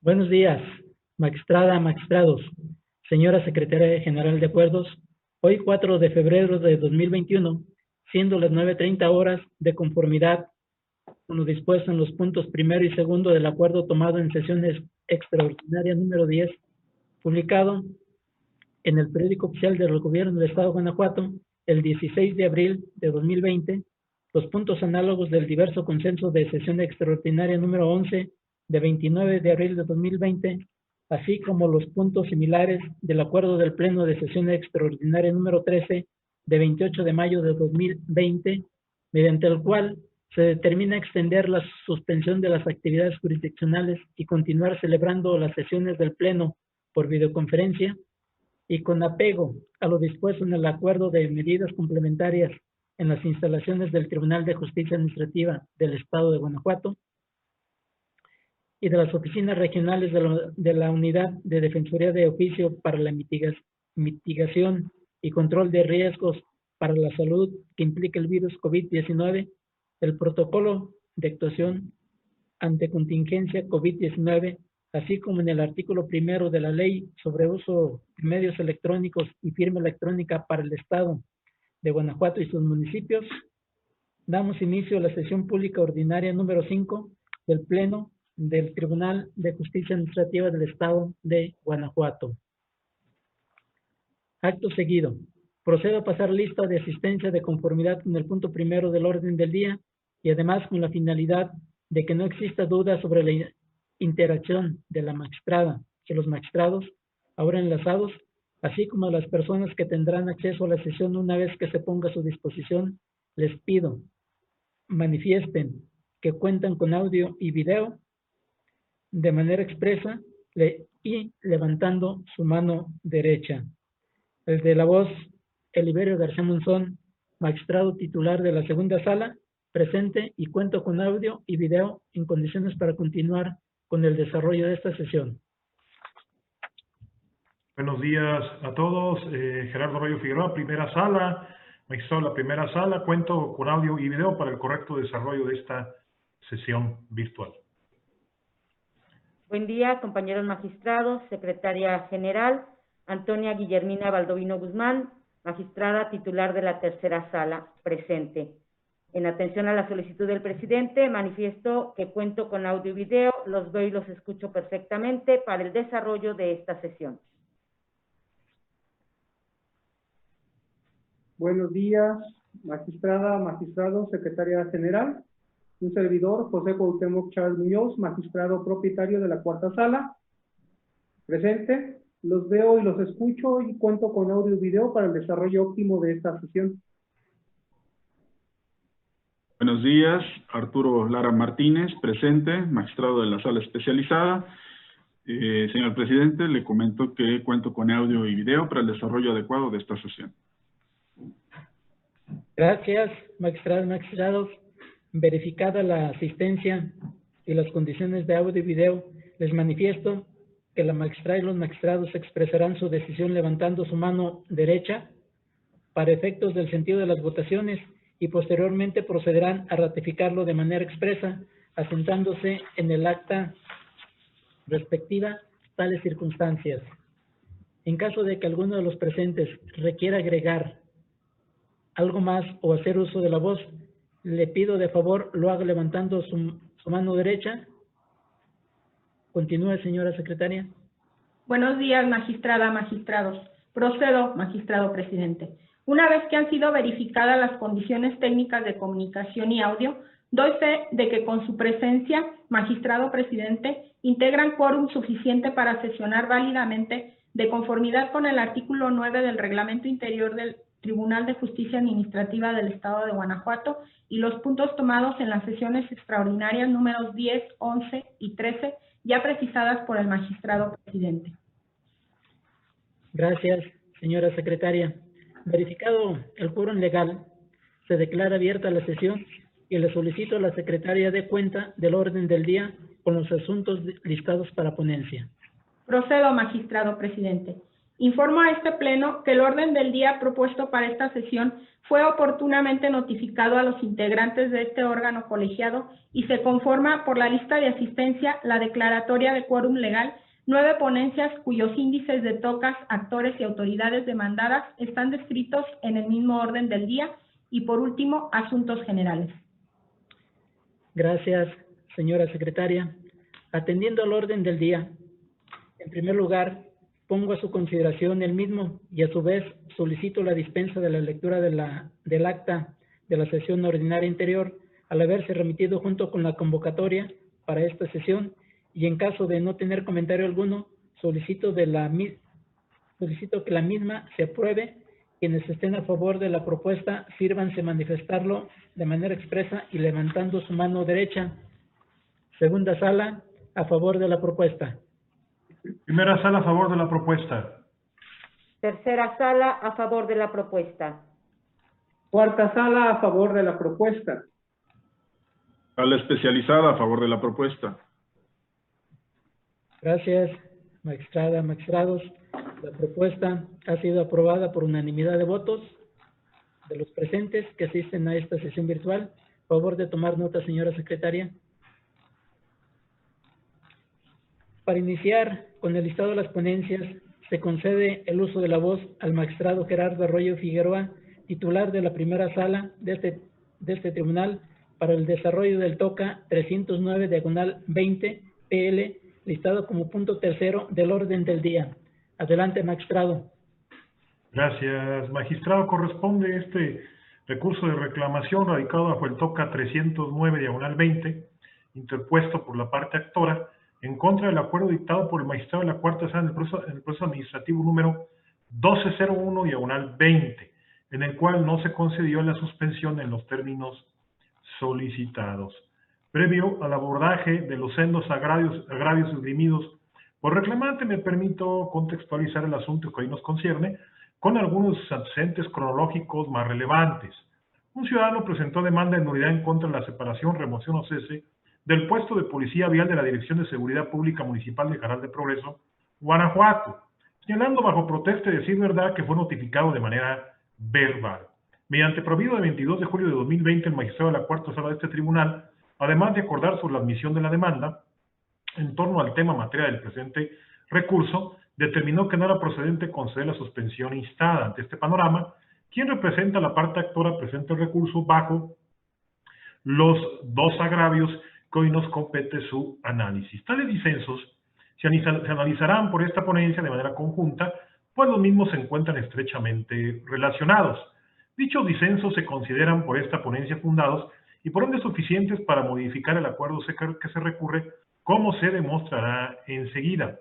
Buenos días, magistrada, magistrados, señora Secretaria General de Acuerdos. Hoy 4 de febrero de 2021, siendo las 9:30 horas, de conformidad con lo dispuesto en los puntos primero y segundo del acuerdo tomado en sesiones extraordinaria número 10, publicado en el periódico oficial del Gobierno del Estado de Guanajuato el 16 de abril de 2020, los puntos análogos del diverso consenso de sesión extraordinaria número 11 de 29 de abril de 2020, así como los puntos similares del acuerdo del Pleno de sesión extraordinaria número 13 de 28 de mayo de 2020, mediante el cual se determina extender la suspensión de las actividades jurisdiccionales y continuar celebrando las sesiones del Pleno por videoconferencia, y con apego a lo dispuesto en el acuerdo de medidas complementarias en las instalaciones del Tribunal de Justicia Administrativa del Estado de Guanajuato y de las oficinas regionales de la Unidad de Defensoría de Oficio para la mitigación y control de riesgos para la salud que implica el virus COVID-19, el protocolo de actuación ante contingencia COVID-19, así como en el artículo primero de la Ley sobre uso de medios electrónicos y firma electrónica para el Estado de Guanajuato y sus municipios, damos inicio a la sesión pública ordinaria número 5 del Pleno del Tribunal de Justicia Administrativa del Estado de Guanajuato. Acto seguido, procedo a pasar lista de asistencia de conformidad con el punto primero del orden del día y además con la finalidad de que no exista duda sobre la interacción de la magistrada y los magistrados ahora enlazados, así como las personas que tendrán acceso a la sesión una vez que se ponga a su disposición. Les pido, manifiesten que cuentan con audio y video de manera expresa y levantando su mano derecha. El de la voz, Eliberio García Monzón, magistrado titular de la segunda sala, presente y cuento con audio y video en condiciones para continuar con el desarrollo de esta sesión. Buenos días a todos. Gerardo Arroyo Figueroa, primera sala. Magistrado de la primera sala. Cuento con audio y video para el correcto desarrollo de esta sesión virtual. Buen día, compañeros magistrados, secretaria general, Antonia Guillermina Baldovino Guzmán, magistrada titular de la tercera sala, presente. En atención a la solicitud del presidente, manifiesto que cuento con audio y video, los veo y los escucho perfectamente para el desarrollo de esta sesión. Buenos días, magistrada, magistrado, secretaria general. Un servidor, José Cuauhtémoc Chávez Muñoz, magistrado propietario de la cuarta sala. Presente, los veo y los escucho y cuento con audio y video para el desarrollo óptimo de esta sesión. Buenos días, Arturo Lara Martínez, presente, magistrado de la sala especializada. Señor presidente, le comento que cuento con audio y video para el desarrollo adecuado de esta sesión. Gracias, magistradas, magistrados. Verificada la asistencia y las condiciones de audio y video, les manifiesto que la magistrada y los magistrados expresarán su decisión levantando su mano derecha para efectos del sentido de las votaciones y posteriormente procederán a ratificarlo de manera expresa, asentándose en el acta respectiva tales circunstancias. En caso de que alguno de los presentes requiera agregar algo más o hacer uso de la voz, le pido de favor lo haga levantando su mano derecha. Continúe, señora secretaria. Buenos días, magistrada, magistrados. Procedo, magistrado presidente. Una vez que han sido verificadas las condiciones técnicas de comunicación y audio, doy fe de que con su presencia, magistrado presidente, integran quórum suficiente para sesionar válidamente de conformidad con el artículo 9 del Reglamento Interior del Tribunal de Justicia Administrativa del Estado de Guanajuato y los puntos tomados en las sesiones extraordinarias números 10, 11 y 13, ya precisadas por el magistrado presidente. Gracias, señora secretaria. Verificado el quórum legal, se declara abierta la sesión y le solicito a la secretaria de cuenta del orden del día con los asuntos listados para ponencia. Procedo, magistrado presidente. Informo a este Pleno que el orden del día propuesto para esta sesión fue oportunamente notificado a los integrantes de este órgano colegiado y se conforma por la lista de asistencia, la declaratoria de quórum legal, 9 ponencias cuyos índices de tocas, actores y autoridades demandadas están descritos en el mismo orden del día y, por último, asuntos generales. Gracias, señora secretaria. Atendiendo al orden del día, en primer lugar, pongo a su consideración el mismo y a su vez solicito la dispensa de la lectura del acta de la sesión ordinaria anterior al haberse remitido junto con la convocatoria para esta sesión y en caso de no tener comentario alguno, solicito que la misma se apruebe. Quienes estén a favor de la propuesta, sírvanse manifestarlo de manera expresa y levantando su mano derecha. Segunda sala, a favor de la propuesta. Primera sala a favor de la propuesta. Tercera sala a favor de la propuesta. Cuarta sala a favor de la propuesta. Sala especializada a favor de la propuesta. Gracias, magistrada, magistrados. La propuesta ha sido aprobada por unanimidad de votos de los presentes que asisten a esta sesión virtual. Favor de tomar nota, señora secretaria. Para iniciar con el listado de las ponencias, se concede el uso de la voz al magistrado Gerardo Arroyo Figueroa, titular de la primera sala de este tribunal, para el desarrollo del TOCA 309/20 PL, listado como punto tercero del orden del día. Adelante, magistrado. Gracias, magistrado. Corresponde este recurso de reclamación radicado bajo el TOCA 309/20, interpuesto por la parte actora, en contra del acuerdo dictado por el magistrado de la Cuarta Sala en el proceso administrativo número 1201/20, en el cual no se concedió la suspensión en los términos solicitados. Previo al abordaje de los sendos agravios esgrimidos por reclamante, me permito contextualizar el asunto que hoy nos concierne con algunos antecedentes cronológicos más relevantes. Un ciudadano presentó demanda de nulidad en contra de la separación, remoción o cese del puesto de policía vial de la Dirección de Seguridad Pública Municipal de Jaral de Progreso, Guanajuato, señalando bajo protesta de decir verdad que fue notificado de manera verbal. Mediante provido de 22 de julio de 2020, el magistrado de la Cuarta Sala de este tribunal, además de acordar sobre la admisión de la demanda, en torno al tema materia del presente recurso, determinó que no era procedente conceder la suspensión instada. Ante este panorama, quien representa a la parte actora presenta el recurso bajo los dos agravios que hoy nos compete su análisis. Tales disensos se analizarán por esta ponencia de manera conjunta, pues los mismos se encuentran estrechamente relacionados. Dichos disensos se consideran por esta ponencia fundados y por ende suficientes para modificar el acuerdo que se recurre, como se demostrará enseguida.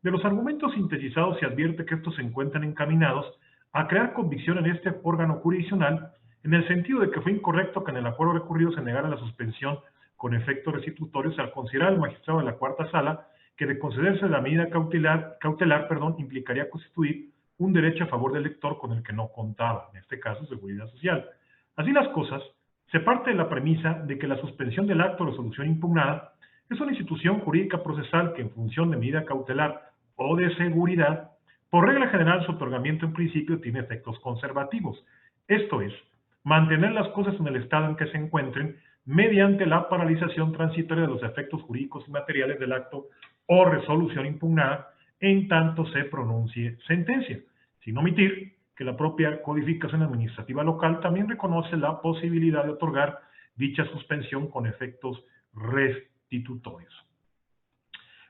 De los argumentos sintetizados se advierte que estos se encuentran encaminados a crear convicción en este órgano jurisdiccional, en el sentido de que fue incorrecto que en el acuerdo recurrido se negara la suspensión con efectos restitutorios al considerar el magistrado de la Cuarta Sala que de concederse la medida cautelar, implicaría constituir un derecho a favor del lector con el que no contaba, en este caso seguridad social. Así las cosas, se parte de la premisa de que la suspensión del acto de resolución impugnada es una institución jurídica procesal que en función de medida cautelar o de seguridad, por regla general su otorgamiento en principio tiene efectos conservativos, esto es, mantener las cosas en el estado en que se encuentren mediante la paralización transitoria de los efectos jurídicos y materiales del acto o resolución impugnada en tanto se pronuncie sentencia, sin omitir que la propia codificación administrativa local también reconoce la posibilidad de otorgar dicha suspensión con efectos restitutorios.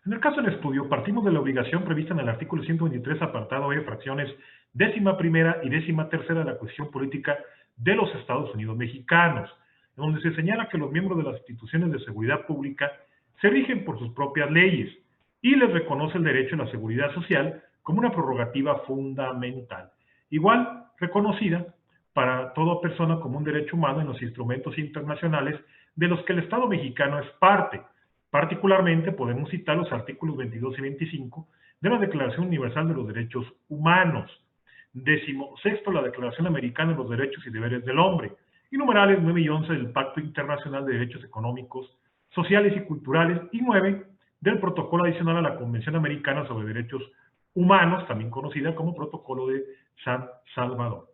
En el caso del estudio, partimos de la obligación prevista en el artículo 123, apartado E, fracciones 11ª y 13ª de la Constitución Política de los Estados Unidos Mexicanos, en donde se señala que los miembros de las instituciones de seguridad pública se rigen por sus propias leyes y les reconoce el derecho a la seguridad social como una prerrogativa fundamental, igual reconocida para toda persona como un derecho humano en los instrumentos internacionales de los que el Estado mexicano es parte. Particularmente podemos citar los artículos 22 y 25 de la Declaración Universal de los Derechos Humanos, 16º la Declaración Americana de los Derechos y Deberes del Hombre, y numerales 9 y 11 del Pacto Internacional de Derechos Económicos, Sociales y Culturales, y 9 del Protocolo Adicional a la Convención Americana sobre Derechos humanos, también conocida como Protocolo de San Salvador.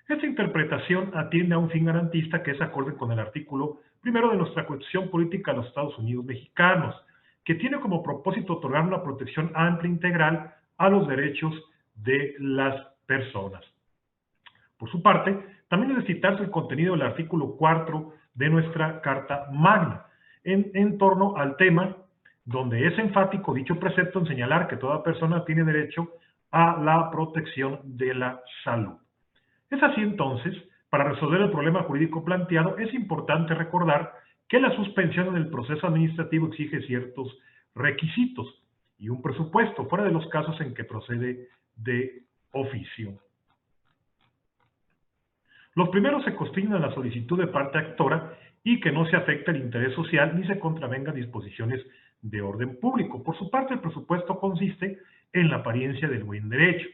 Esta interpretación atiende a un fin garantista que es acorde con el artículo 1 de nuestra Constitución Política de los Estados Unidos Mexicanos, que tiene como propósito otorgar una protección amplia e integral a los derechos de las personas. Por su parte, también debe citarse el contenido del artículo 4 de nuestra Carta Magna, en torno al tema donde es enfático dicho precepto en señalar que toda persona tiene derecho a la protección de la salud. Es así entonces, para resolver el problema jurídico planteado, es importante recordar que la suspensión en el proceso administrativo exige ciertos requisitos y un presupuesto, fuera de los casos en que procede de oficio. Los primeros se consignan a la solicitud de parte actora y que no se afecte el interés social ni se contravengan disposiciones de orden público. Por su parte, el presupuesto consiste en la apariencia del buen derecho.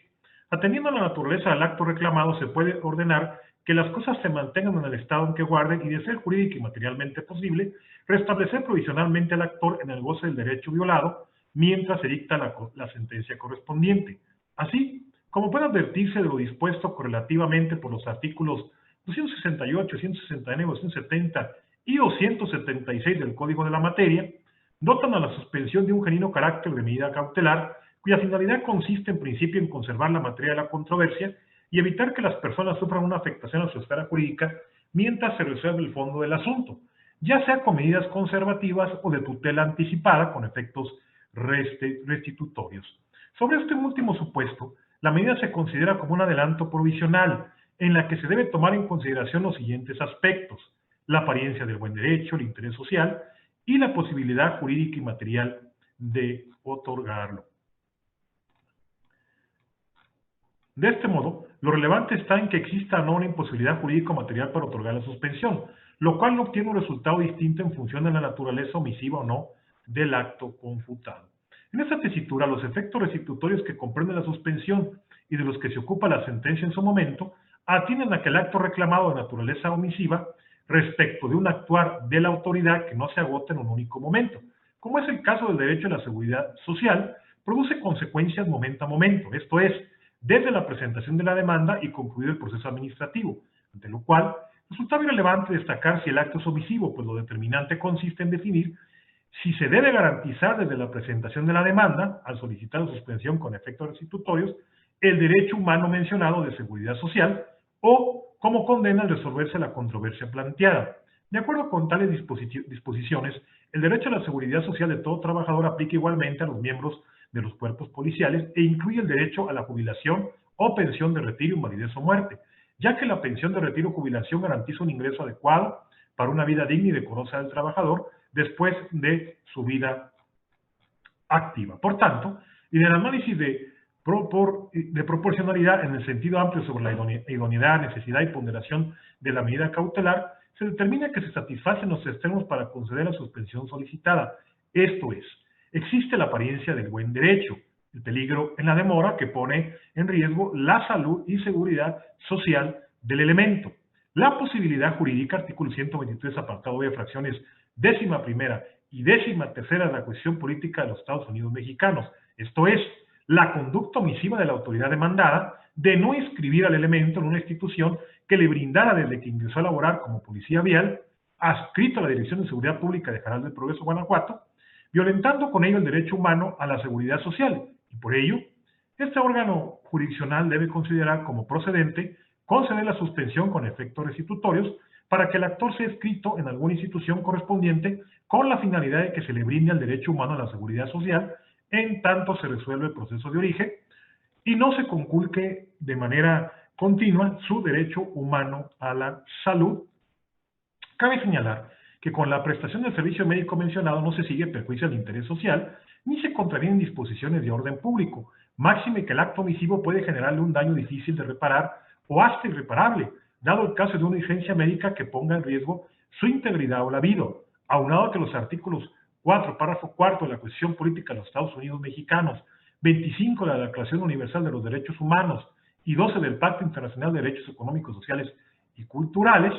Atendiendo a la naturaleza del acto reclamado, se puede ordenar que las cosas se mantengan en el estado en que guarden y, de ser jurídica y materialmente posible, restablecer provisionalmente al actor en el goce del derecho violado mientras se dicta la sentencia correspondiente. Así, como puede advertirse de lo dispuesto correlativamente por los artículos 268, 169, 270 y 276 del Código de la Materia, dotan a la suspensión de un genuino carácter de medida cautelar, cuya finalidad consiste en principio en conservar la materia de la controversia y evitar que las personas sufran una afectación a su esfera jurídica mientras se resuelve el fondo del asunto, ya sea con medidas conservativas o de tutela anticipada con efectos restitutorios. Sobre este último supuesto, la medida se considera como un adelanto provisional, en la que se debe tomar en consideración los siguientes aspectos: la apariencia del buen derecho, el interés social y la posibilidad jurídica y material de otorgarlo. De este modo, lo relevante está en que exista o no una imposibilidad jurídica o material para otorgar la suspensión, lo cual no obtiene un resultado distinto en función de la naturaleza omisiva o no del acto confutado. En esta tesitura, los efectos restitutorios que comprenden la suspensión y de los que se ocupa la sentencia en su momento, atienden a que el acto reclamado de naturaleza omisiva respecto de un actuar de la autoridad que no se agota en un único momento, como es el caso del derecho a la seguridad social, produce consecuencias momento a momento, esto es, desde la presentación de la demanda y concluido el proceso administrativo, ante lo cual resulta irrelevante destacar si el acto es omisivo, pues lo determinante consiste en definir si se debe garantizar desde la presentación de la demanda, al solicitar la suspensión con efectos restitutorios, el derecho humano mencionado de seguridad social o como condena al resolverse la controversia planteada. De acuerdo con tales disposiciones, el derecho a la seguridad social de todo trabajador aplica igualmente a los miembros de los cuerpos policiales e incluye el derecho a la jubilación o pensión de retiro, invalidez o muerte, ya que la pensión de retiro o jubilación garantiza un ingreso adecuado para una vida digna y decorosa del trabajador después de su vida activa. Por tanto, y en el análisis de proporcionalidad en el sentido amplio sobre la idoneidad, necesidad y ponderación de la medida cautelar, se determina que se satisfacen los extremos para conceder la suspensión solicitada. Esto es, existe la apariencia del buen derecho, el peligro en la demora que pone en riesgo la salud y seguridad social del elemento, la posibilidad jurídica, artículo 123, apartado B, fracciones 11ª y 13ª de la Constitución Política de los Estados Unidos Mexicanos, esto es, la conducta omisiva de la autoridad demandada de no inscribir al elemento en una institución que le brindara desde que ingresó a laborar como policía vial, adscrito a la Dirección de Seguridad Pública de Jaral del Progreso, Guanajuato, violentando con ello el derecho humano a la seguridad social, y por ello, este órgano jurisdiccional debe considerar como procedente conceder la suspensión con efectos restitutorios para que el actor sea inscrito en alguna institución correspondiente con la finalidad de que se le brinde al derecho humano a la seguridad social en tanto se resuelve el proceso de origen y no se conculque de manera continua su derecho humano a la salud. Cabe señalar que con la prestación del servicio médico mencionado no se sigue perjuicio al interés social ni se contravienen disposiciones de orden público, máxime que el acto omisivo puede generarle un daño difícil de reparar o hasta irreparable, dado el caso de una urgencia médica que ponga en riesgo su integridad o la vida, aunado que los artículos 4, párrafo 4 de la Constitución Política de los Estados Unidos Mexicanos, 25 de la Declaración Universal de los Derechos Humanos y 12 del Pacto Internacional de Derechos Económicos, Sociales y Culturales,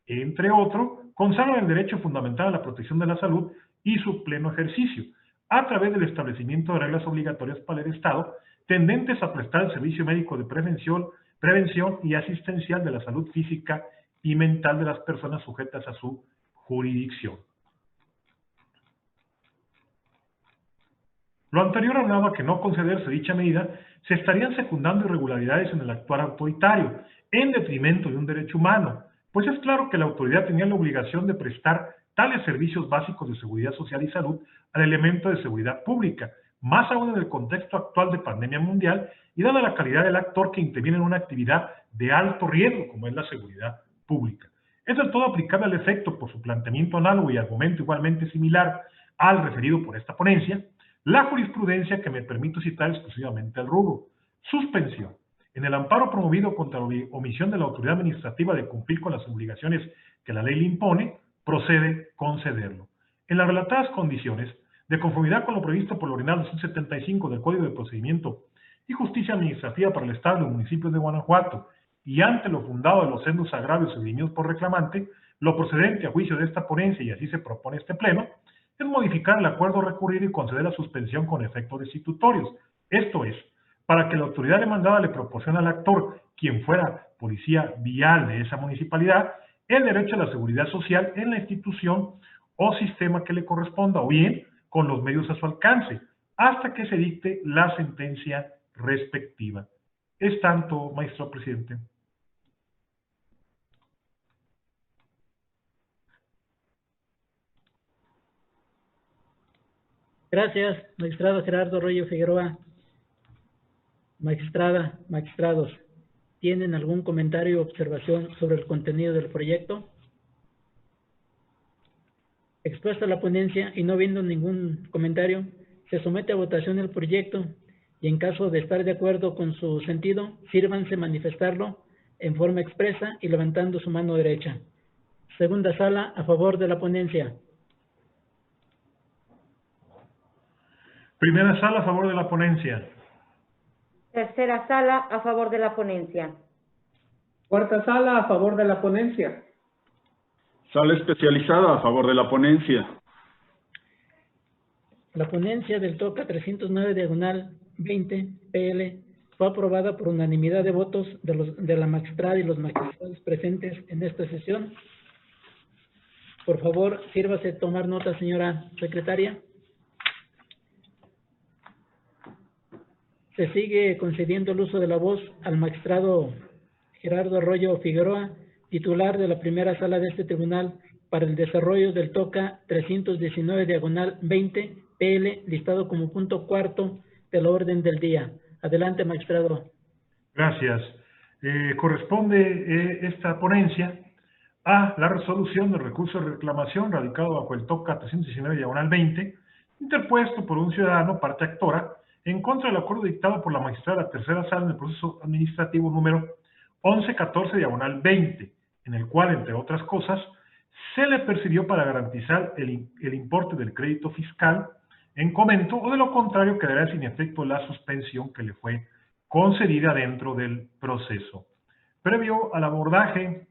entre otros, consagran el derecho fundamental a la protección de la salud y su pleno ejercicio, a través del establecimiento de reglas obligatorias para el Estado tendentes a prestar el servicio médico de prevención y asistencial de la salud física y mental de las personas sujetas a su jurisdicción. Lo anterior aunado a que no concederse dicha medida, se estarían secundando irregularidades en el actuar autoritario, en detrimento de un derecho humano, pues es claro que la autoridad tenía la obligación de prestar tales servicios básicos de seguridad social y salud al elemento de seguridad pública, más aún en el contexto actual de pandemia mundial y dada la calidad del actor que interviene en una actividad de alto riesgo, como es la seguridad pública. Es del todo aplicable al efecto, por su planteamiento análogo y argumento igualmente similar al referido por esta ponencia, la jurisprudencia que me permito citar exclusivamente al rubro. Suspensión. En el amparo promovido contra la omisión de la autoridad administrativa de cumplir con las obligaciones que la ley le impone, procede concederlo. En las relatadas condiciones, de conformidad con lo previsto por el ordinal 275 del Código de Procedimiento y Justicia Administrativa para el Estado y los municipios de Guanajuato, y ante lo fundado de los sendos agravios esgrimidos por reclamante, lo procedente a juicio de esta ponencia, y así se propone este pleno, es modificar el acuerdo recurrido y conceder la suspensión con efectos restitutorios. Esto es, para que la autoridad demandada le proporcione al actor, quien fuera policía vial de esa municipalidad, el derecho a la seguridad social en la institución o sistema que le corresponda, o bien con los medios a su alcance, hasta que se dicte la sentencia respectiva. Es tanto, maestro presidente. Gracias, magistrado Gerardo Arroyo Figueroa. Magistrados, ¿tienen algún comentario o observación sobre el contenido del proyecto? Expuesta la ponencia y no viendo ningún comentario, se somete a votación el proyecto y en caso de estar de acuerdo con su sentido, sírvanse manifestarlo en forma expresa y levantando su mano derecha. Segunda sala, a favor de la ponencia. Primera sala, a favor de la ponencia. Tercera sala, a favor de la ponencia. Cuarta sala, a favor de la ponencia. Sala especializada, a favor de la ponencia. La ponencia del TOCA 309/20 PL fue aprobada por unanimidad de votos de la magistrada y los magistrados presentes en esta sesión. Por favor, sírvase tomar nota, señora secretaria. Se sigue concediendo el uso de la voz al magistrado Gerardo Arroyo Figueroa, titular de la primera sala de este tribunal, para el desarrollo del TOCA 319/20 PL, listado como punto cuarto de la orden del día. Adelante, magistrado. Gracias. Corresponde esta ponencia a la resolución del recurso de reclamación radicado bajo el TOCA 319/20, interpuesto por un ciudadano, parte actora, en contra del acuerdo dictado por la magistrada de la tercera sala en el proceso administrativo número 1114/20, en el cual, entre otras cosas, se le percibió para garantizar el importe del crédito fiscal en comento, o de lo contrario quedará sin efecto la suspensión que le fue concedida dentro del proceso. Previo al abordaje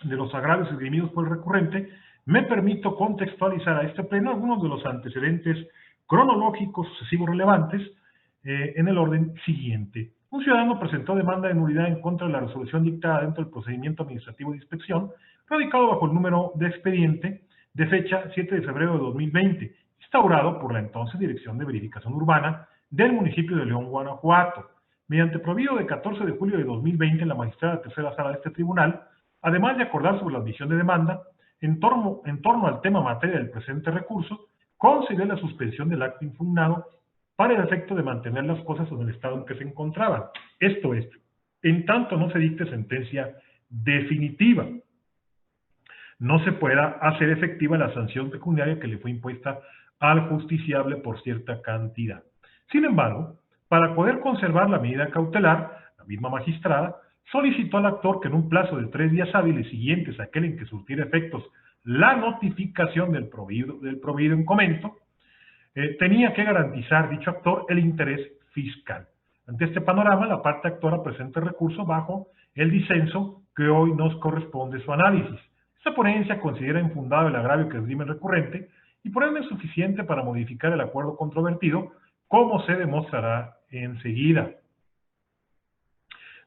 de los agravios esgrimidos por el recurrente, me permito contextualizar a este pleno algunos de los antecedentes cronológicos sucesivos relevantes en el orden siguiente. Un ciudadano presentó demanda de nulidad en contra de la resolución dictada dentro del procedimiento administrativo de inspección, radicado bajo el número de expediente de fecha 7 de febrero de 2020, instaurado por la entonces Dirección de Verificación Urbana del municipio de León, Guanajuato. Mediante provido de 14 de julio de 2020, la magistrada de tercera sala de este tribunal, además de acordar sobre la admisión de demanda, en torno al tema materia del presente recurso, concedió la suspensión del acto impugnado para el efecto de mantener las cosas en el estado en que se encontraban. Esto es, en tanto no se dicte sentencia definitiva, no se pueda hacer efectiva la sanción pecuniaria que le fue impuesta al justiciable por cierta cantidad. Sin embargo, para poder conservar la medida cautelar, la misma magistrada solicitó al actor que en un plazo de 3 días hábiles siguientes a aquel en que surtiera efectos la notificación del proveído en comento, tenía que garantizar dicho actor el interés fiscal. Ante este panorama, la parte actora presenta el recurso bajo el disenso que hoy nos corresponde su análisis. Esta ponencia considera infundado el agravio que esgrime el recurrente y por ende es suficiente para modificar el acuerdo controvertido, como se demostrará enseguida.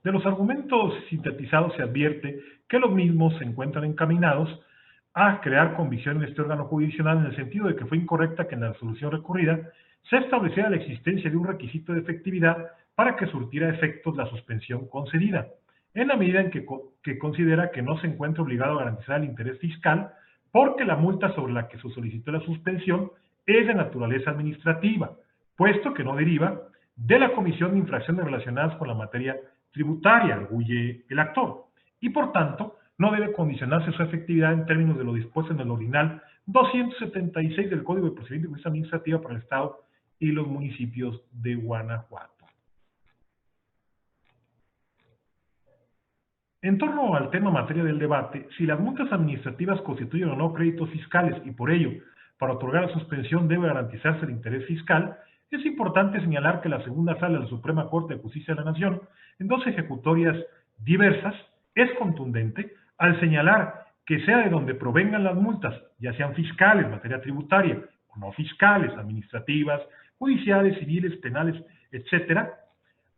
De los argumentos sintetizados se advierte que los mismos se encuentran encaminados a crear convicción en este órgano jurisdiccional en el sentido de que fue incorrecta que en la resolución recurrida se estableciera la existencia de un requisito de efectividad para que surtiera efectos la suspensión concedida, en la medida en que considera que no se encuentra obligado a garantizar el interés fiscal porque la multa sobre la que se solicitó la suspensión es de naturaleza administrativa, puesto que no deriva de la comisión de infracciones relacionadas con la materia tributaria, arguye el actor, y por tanto no debe condicionarse su efectividad en términos de lo dispuesto en el ordinal 276 del Código de Procedimiento y Justicia Administrativa para el Estado y los municipios de Guanajuato. En torno al tema materia del debate, si las multas administrativas constituyen o no créditos fiscales y por ello, para otorgar la suspensión debe garantizarse el interés fiscal, es importante señalar que la segunda sala de la Suprema Corte de Justicia de la Nación, en dos ejecutorias diversas, es contundente al señalar que sea de donde provengan las multas, ya sean fiscales, materia tributaria, o no fiscales, administrativas, judiciales, civiles, penales, etcétera,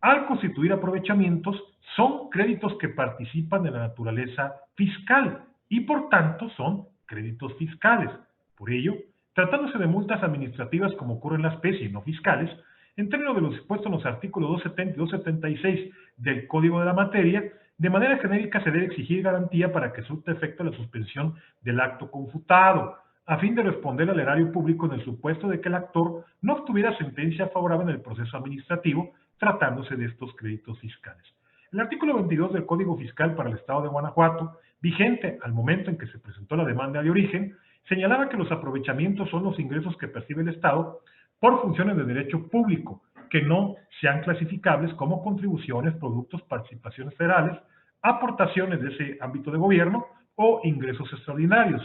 al constituir aprovechamientos, son créditos que participan de la naturaleza fiscal y por tanto son créditos fiscales. Por ello, tratándose de multas administrativas como ocurre en la especie y no fiscales, en términos de lo dispuesto en los artículos 270 y 276 del Código de la Materia, de manera genérica se debe exigir garantía para que surta efecto la suspensión del acto confutado, a fin de responder al erario público en el supuesto de que el actor no obtuviera sentencia favorable en el proceso administrativo, tratándose de estos créditos fiscales. El artículo 22 del Código Fiscal para el Estado de Guanajuato, vigente al momento en que se presentó la demanda de origen, señalaba que los aprovechamientos son los ingresos que percibe el Estado por funciones de derecho público, que no sean clasificables como contribuciones, productos, participaciones federales, aportaciones de ese ámbito de gobierno o ingresos extraordinarios.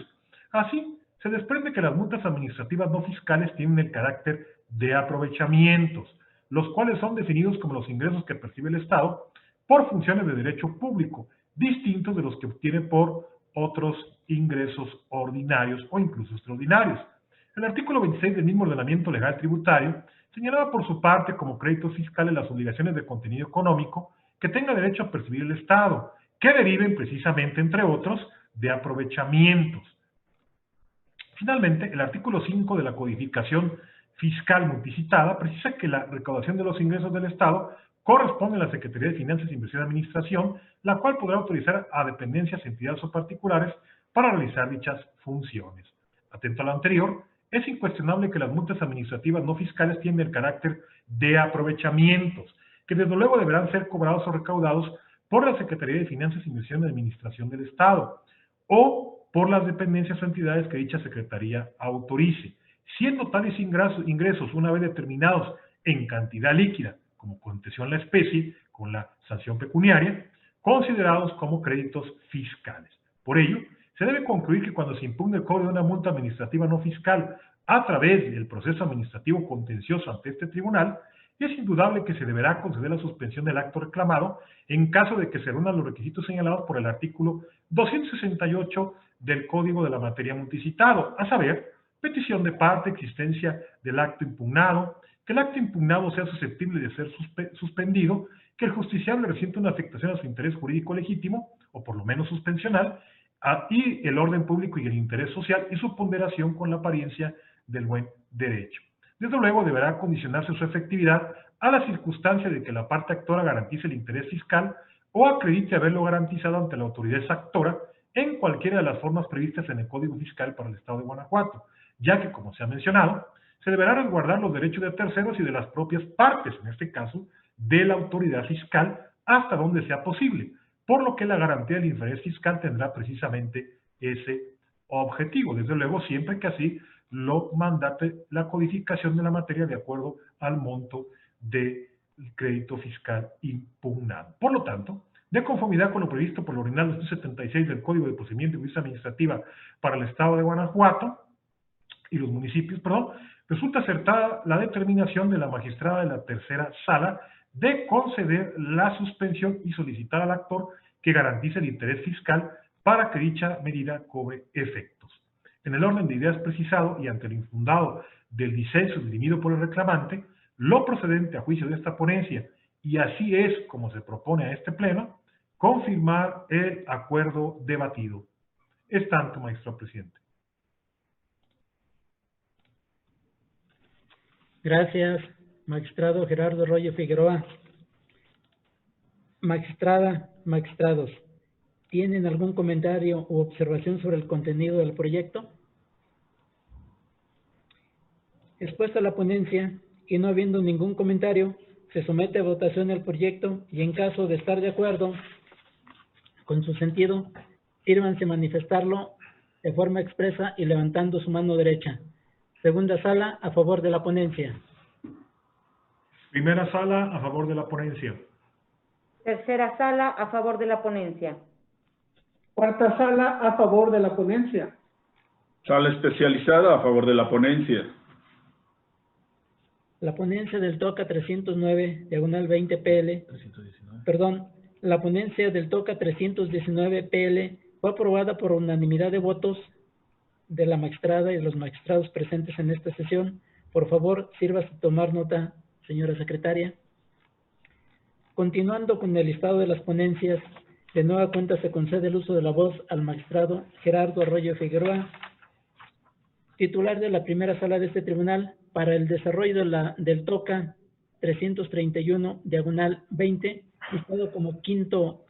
Así, se desprende que las multas administrativas no fiscales tienen el carácter de aprovechamientos, los cuales son definidos como los ingresos que percibe el Estado por funciones de derecho público, distintos de los que obtiene por otros ingresos ordinarios o incluso extraordinarios. El artículo 26 del mismo ordenamiento legal tributario señalaba por su parte como créditos fiscales las obligaciones de contenido económico que tenga derecho a percibir el Estado, que deriven precisamente, entre otros, de aprovechamientos. Finalmente, el artículo 5 de la codificación fiscal multicitada precisa que la recaudación de los ingresos del Estado corresponde a la Secretaría de Finanzas, Inversión y Administración, la cual podrá autorizar a dependencias, entidades o particulares para realizar dichas funciones. Atento a lo anterior, es incuestionable que las multas administrativas no fiscales tienen el carácter de aprovechamientos, que desde luego deberán ser cobrados o recaudados por la Secretaría de Finanzas, Inversión y Administración del Estado, o por las dependencias o entidades que dicha Secretaría autorice, siendo tales ingresos, una vez determinados en cantidad líquida, como contención la especie, con la sanción pecuniaria, considerados como créditos fiscales. Por ello, se debe concluir que cuando se impugne el cobro de una multa administrativa no fiscal a través del proceso administrativo contencioso ante este tribunal, es indudable que se deberá conceder la suspensión del acto reclamado en caso de que se reúnan los requisitos señalados por el artículo 268 del Código de la Materia multicitado, a saber, petición de parte, existencia del acto impugnado, que el acto impugnado sea susceptible de ser suspendido, que el justiciable resienta una afectación a su interés jurídico legítimo, o por lo menos suspensional, y el orden público y el interés social y su ponderación con la apariencia del buen derecho. Desde luego deberá condicionarse su efectividad a la circunstancia de que la parte actora garantice el interés fiscal o acredite haberlo garantizado ante la autoridad exactora en cualquiera de las formas previstas en el Código Fiscal para el Estado de Guanajuato, ya que, como se ha mencionado, se deberá resguardar los derechos de terceros y de las propias partes, en este caso, de la autoridad fiscal, hasta donde sea posible, por lo que la garantía del interés fiscal tendrá precisamente ese objetivo, desde luego siempre que así lo mandate la codificación de la materia de acuerdo al monto del crédito fiscal impugnado. Por lo tanto, de conformidad con lo previsto por el ordinal 276 del Código de Procedimiento y Justicia Administrativa para el Estado de Guanajuato y los municipios, resulta acertada la determinación de la magistrada de la tercera sala de conceder la suspensión y solicitar al actor que garantice el interés fiscal para que dicha medida cobre efectos. En el orden de ideas precisado y ante el infundado del disenso dirimido por el reclamante, lo procedente a juicio de esta ponencia, y así es como se propone a este Pleno, confirmar el acuerdo debatido. Es tanto, magistrado presidente. Gracias, magistrado Gerardo Arroyo Figueroa. Magistrada, magistrados, ¿tienen algún comentario u observación sobre el contenido del proyecto? Expuesta la ponencia y no habiendo ningún comentario, se somete a votación el proyecto y en caso de estar de acuerdo con su sentido, sírvanse manifestarlo de forma expresa y levantando su mano derecha. Segunda sala, a favor de la ponencia. Primera sala, a favor de la ponencia. Tercera sala, a favor de la ponencia. Cuarta sala, a favor de la ponencia. Sala especializada, a favor de la ponencia. La ponencia del TOCA 309, diagonal 20 PL, la ponencia del TOCA 319 PL fue aprobada por unanimidad de votos de la magistrada y de los magistrados presentes en esta sesión. Por favor, sírvase a tomar nota, señora secretaria. Continuando con el listado de las ponencias, de nueva cuenta se concede el uso de la voz al magistrado Gerardo Arroyo Figueroa, titular de la primera sala de este tribunal, para el desarrollo del TOCA 331, diagonal 20, listado como quinto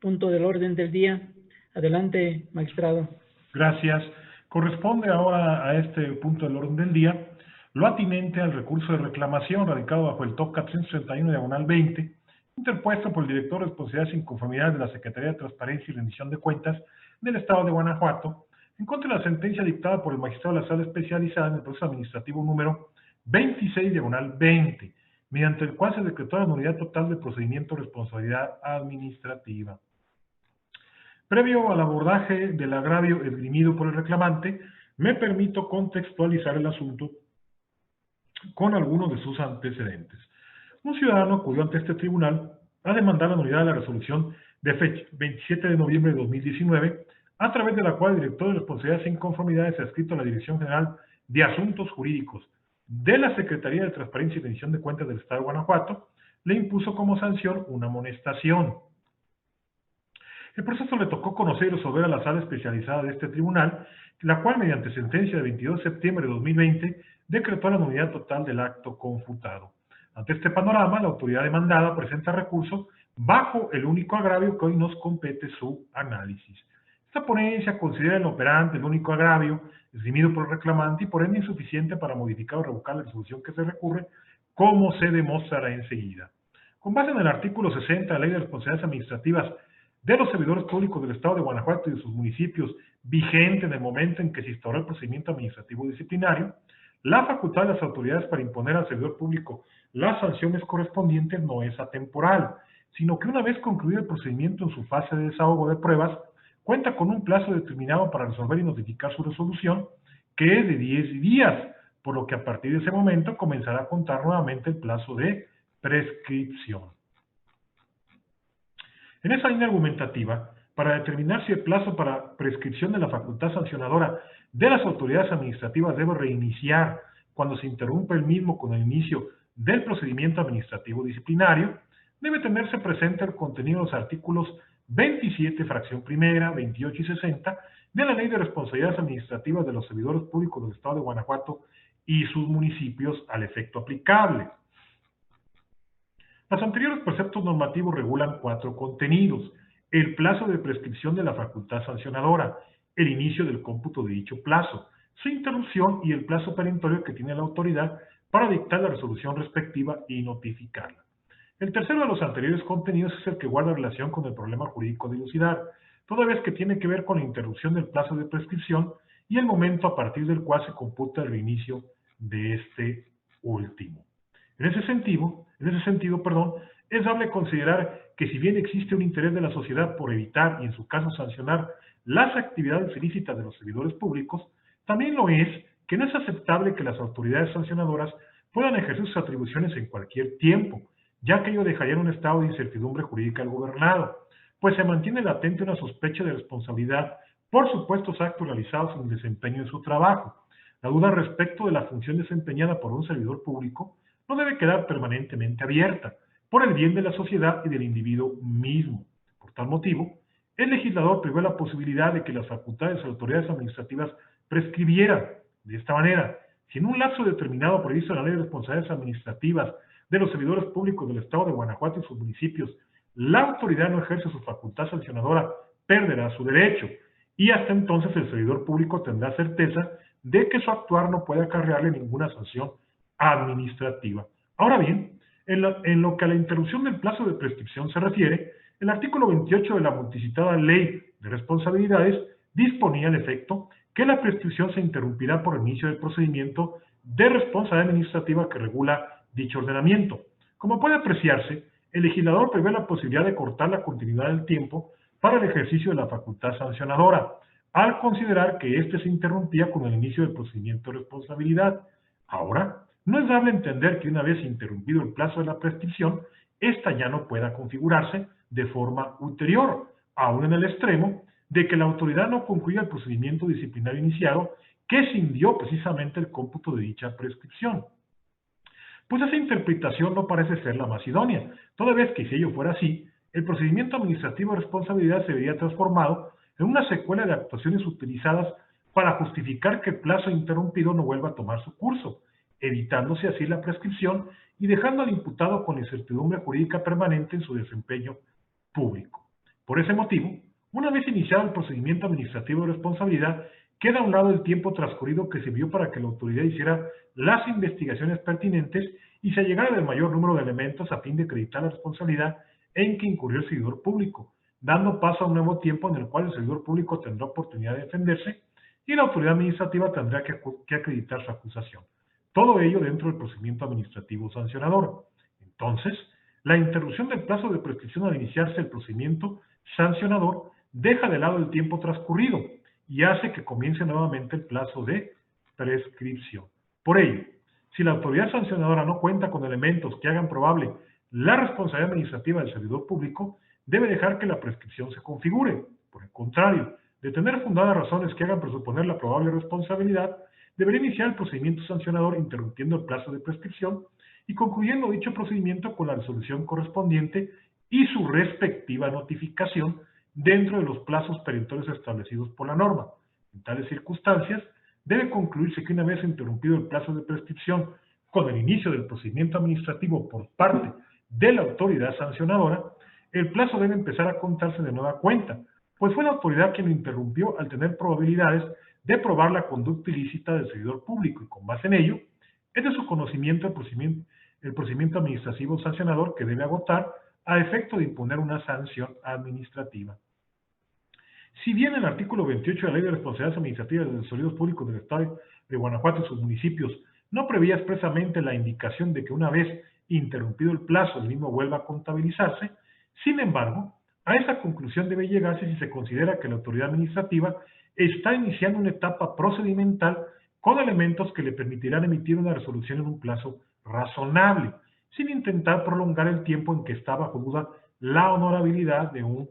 punto del orden del día. Adelante, magistrado. Gracias. Corresponde ahora a este punto del orden del día lo atinente al recurso de reclamación radicado bajo el TOCA 331, diagonal 20, interpuesto por el director de responsabilidades e inconformidades de la Secretaría de Transparencia y Rendición de Cuentas del Estado de Guanajuato, en contra de la sentencia dictada por el magistrado de la Sala Especializada en el Proceso Administrativo número 26, diagonal 20, mediante el cual se decretó la nulidad total del procedimiento de responsabilidad administrativa. Previo al abordaje del agravio esgrimido por el reclamante, me permito contextualizar el asunto con algunos de sus antecedentes. Un ciudadano acudió ante este tribunal a demandar la nulidad de la resolución de fecha 27 de noviembre de 2019, a través de la cual el director de responsabilidades e inconformidades adscrito a la Dirección General de Asuntos Jurídicos de la Secretaría de Transparencia y Rendición de Cuentas del Estado de Guanajuato le impuso como sanción una amonestación. El proceso le tocó conocer y resolver a la sala especializada de este tribunal, la cual, mediante sentencia de 22 de septiembre de 2020, decretó la nulidad total del acto confutado. Ante este panorama, la autoridad demandada presenta recurso bajo el único agravio que hoy nos compete su análisis. Esta ponencia considera el operante el único agravio esgrimido por el reclamante y por ende insuficiente para modificar o revocar la resolución que se recurre, como se demostrará enseguida. Con base en el artículo 60 de la Ley de Responsabilidades Administrativas de los servidores públicos del Estado de Guanajuato y de sus municipios, vigente en el momento en que se instauró el procedimiento administrativo disciplinario, la facultad de las autoridades para imponer al servidor público las sanciones correspondientes no es atemporal, sino que una vez concluido el procedimiento en su fase de desahogo de pruebas, cuenta con un plazo determinado para resolver y notificar su resolución, que es de 10 días, por lo que a partir de ese momento comenzará a contar nuevamente el plazo de prescripción. En esa línea argumentativa, para determinar si el plazo para prescripción de la facultad sancionadora de las autoridades administrativas debe reiniciar cuando se interrumpe el mismo con el inicio del procedimiento administrativo disciplinario, debe tenerse presente el contenido de los artículos 27, fracción primera, 28 y 60 de la Ley de Responsabilidades Administrativas de los Servidores Públicos del Estado de Guanajuato y sus municipios al efecto aplicable. Los anteriores preceptos normativos regulan 4 contenidos: el plazo de prescripción de la facultad sancionadora, el inicio del cómputo de dicho plazo, su interrupción y el plazo perentorio que tiene la autoridad para dictar la resolución respectiva y notificarla. El tercero de los anteriores contenidos es el que guarda relación con el problema jurídico de dilucidar, toda vez que tiene que ver con la interrupción del plazo de prescripción y el momento a partir del cual se computa el reinicio de este último. En ese sentido, es dable considerar que si bien existe un interés de la sociedad por evitar y en su caso sancionar las actividades ilícitas de los servidores públicos, también lo es que no es aceptable que las autoridades sancionadoras puedan ejercer sus atribuciones en cualquier tiempo, ya que ello dejaría en un estado de incertidumbre jurídica al gobernado, pues se mantiene latente una sospecha de responsabilidad por supuestos actos realizados en el desempeño de su trabajo. La duda respecto de la función desempeñada por un servidor público no debe quedar permanentemente abierta, por el bien de la sociedad y del individuo mismo. Por tal motivo, el legislador prevé la posibilidad de que las facultades de las autoridades administrativas prescribieran. De esta manera, si en un lapso determinado previsto en la Ley de Responsabilidades Administrativas de los servidores públicos del Estado de Guanajuato y sus municipios, la autoridad no ejerce su facultad sancionadora, perderá su derecho, y hasta entonces el servidor público tendrá certeza de que su actuar no puede acarrearle ninguna sanción administrativa. Ahora bien, en lo que a la interrupción del plazo de prescripción se refiere, el artículo 28 de la multicitada Ley de Responsabilidades disponía al efecto que la prescripción se interrumpirá por el inicio del procedimiento de responsabilidad administrativa que regula dicho ordenamiento. Como puede apreciarse, el legislador prevé la posibilidad de cortar la continuidad del tiempo para el ejercicio de la facultad sancionadora, al considerar que éste se interrumpía con el inicio del procedimiento de responsabilidad. Ahora, no es dable entender que una vez interrumpido el plazo de la prescripción, ésta ya no pueda configurarse de forma ulterior, aún en el extremo de que la autoridad no concluya el procedimiento disciplinario iniciado que cindió precisamente el cómputo de dicha prescripción. Pues esa interpretación no parece ser la más idónea, toda vez que si ello fuera así, el procedimiento administrativo de responsabilidad se vería transformado en una secuela de actuaciones utilizadas para justificar que el plazo interrumpido no vuelva a tomar su curso, evitándose así la prescripción y dejando al imputado con incertidumbre jurídica permanente en su desempeño público. Por ese motivo, una vez iniciado el procedimiento administrativo de responsabilidad, queda a un lado el tiempo transcurrido que sirvió para que la autoridad hiciera las investigaciones pertinentes y se llegara del mayor número de elementos a fin de acreditar la responsabilidad en que incurrió el servidor público, dando paso a un nuevo tiempo en el cual el servidor público tendrá oportunidad de defenderse y la autoridad administrativa tendrá que acreditar su acusación. Todo ello dentro del procedimiento administrativo sancionador. Entonces, la interrupción del plazo de prescripción al iniciarse el procedimiento sancionador deja de lado el tiempo transcurrido y hace que comience nuevamente el plazo de prescripción. Por ello, si la autoridad sancionadora no cuenta con elementos que hagan probable la responsabilidad administrativa del servidor público, debe dejar que la prescripción se configure. Por el contrario, de tener fundadas razones que hagan presuponer la probable responsabilidad, deberá iniciar el procedimiento sancionador interrumpiendo el plazo de prescripción y concluyendo dicho procedimiento con la resolución correspondiente y su respectiva notificación dentro de los plazos perentorios establecidos por la norma. En tales circunstancias, debe concluirse que una vez interrumpido el plazo de prescripción con el inicio del procedimiento administrativo por parte de la autoridad sancionadora, el plazo debe empezar a contarse de nueva cuenta, pues fue la autoridad quien lo interrumpió al tener probabilidades de probar la conducta ilícita del servidor público y con base en ello, es de su conocimiento el procedimiento administrativo sancionador que debe agotar a efecto de imponer una sanción administrativa. Si bien el artículo 28 de la Ley de Responsabilidades Administrativas de los Servidores Públicos del Estado de Guanajuato y sus municipios no prevía expresamente la indicación de que una vez interrumpido el plazo el mismo vuelva a contabilizarse, sin embargo, a esa conclusión debe llegarse si se considera que la autoridad administrativa está iniciando una etapa procedimental con elementos que le permitirán emitir una resolución en un plazo razonable, sin intentar prolongar el tiempo en que está bajo duda la honorabilidad de un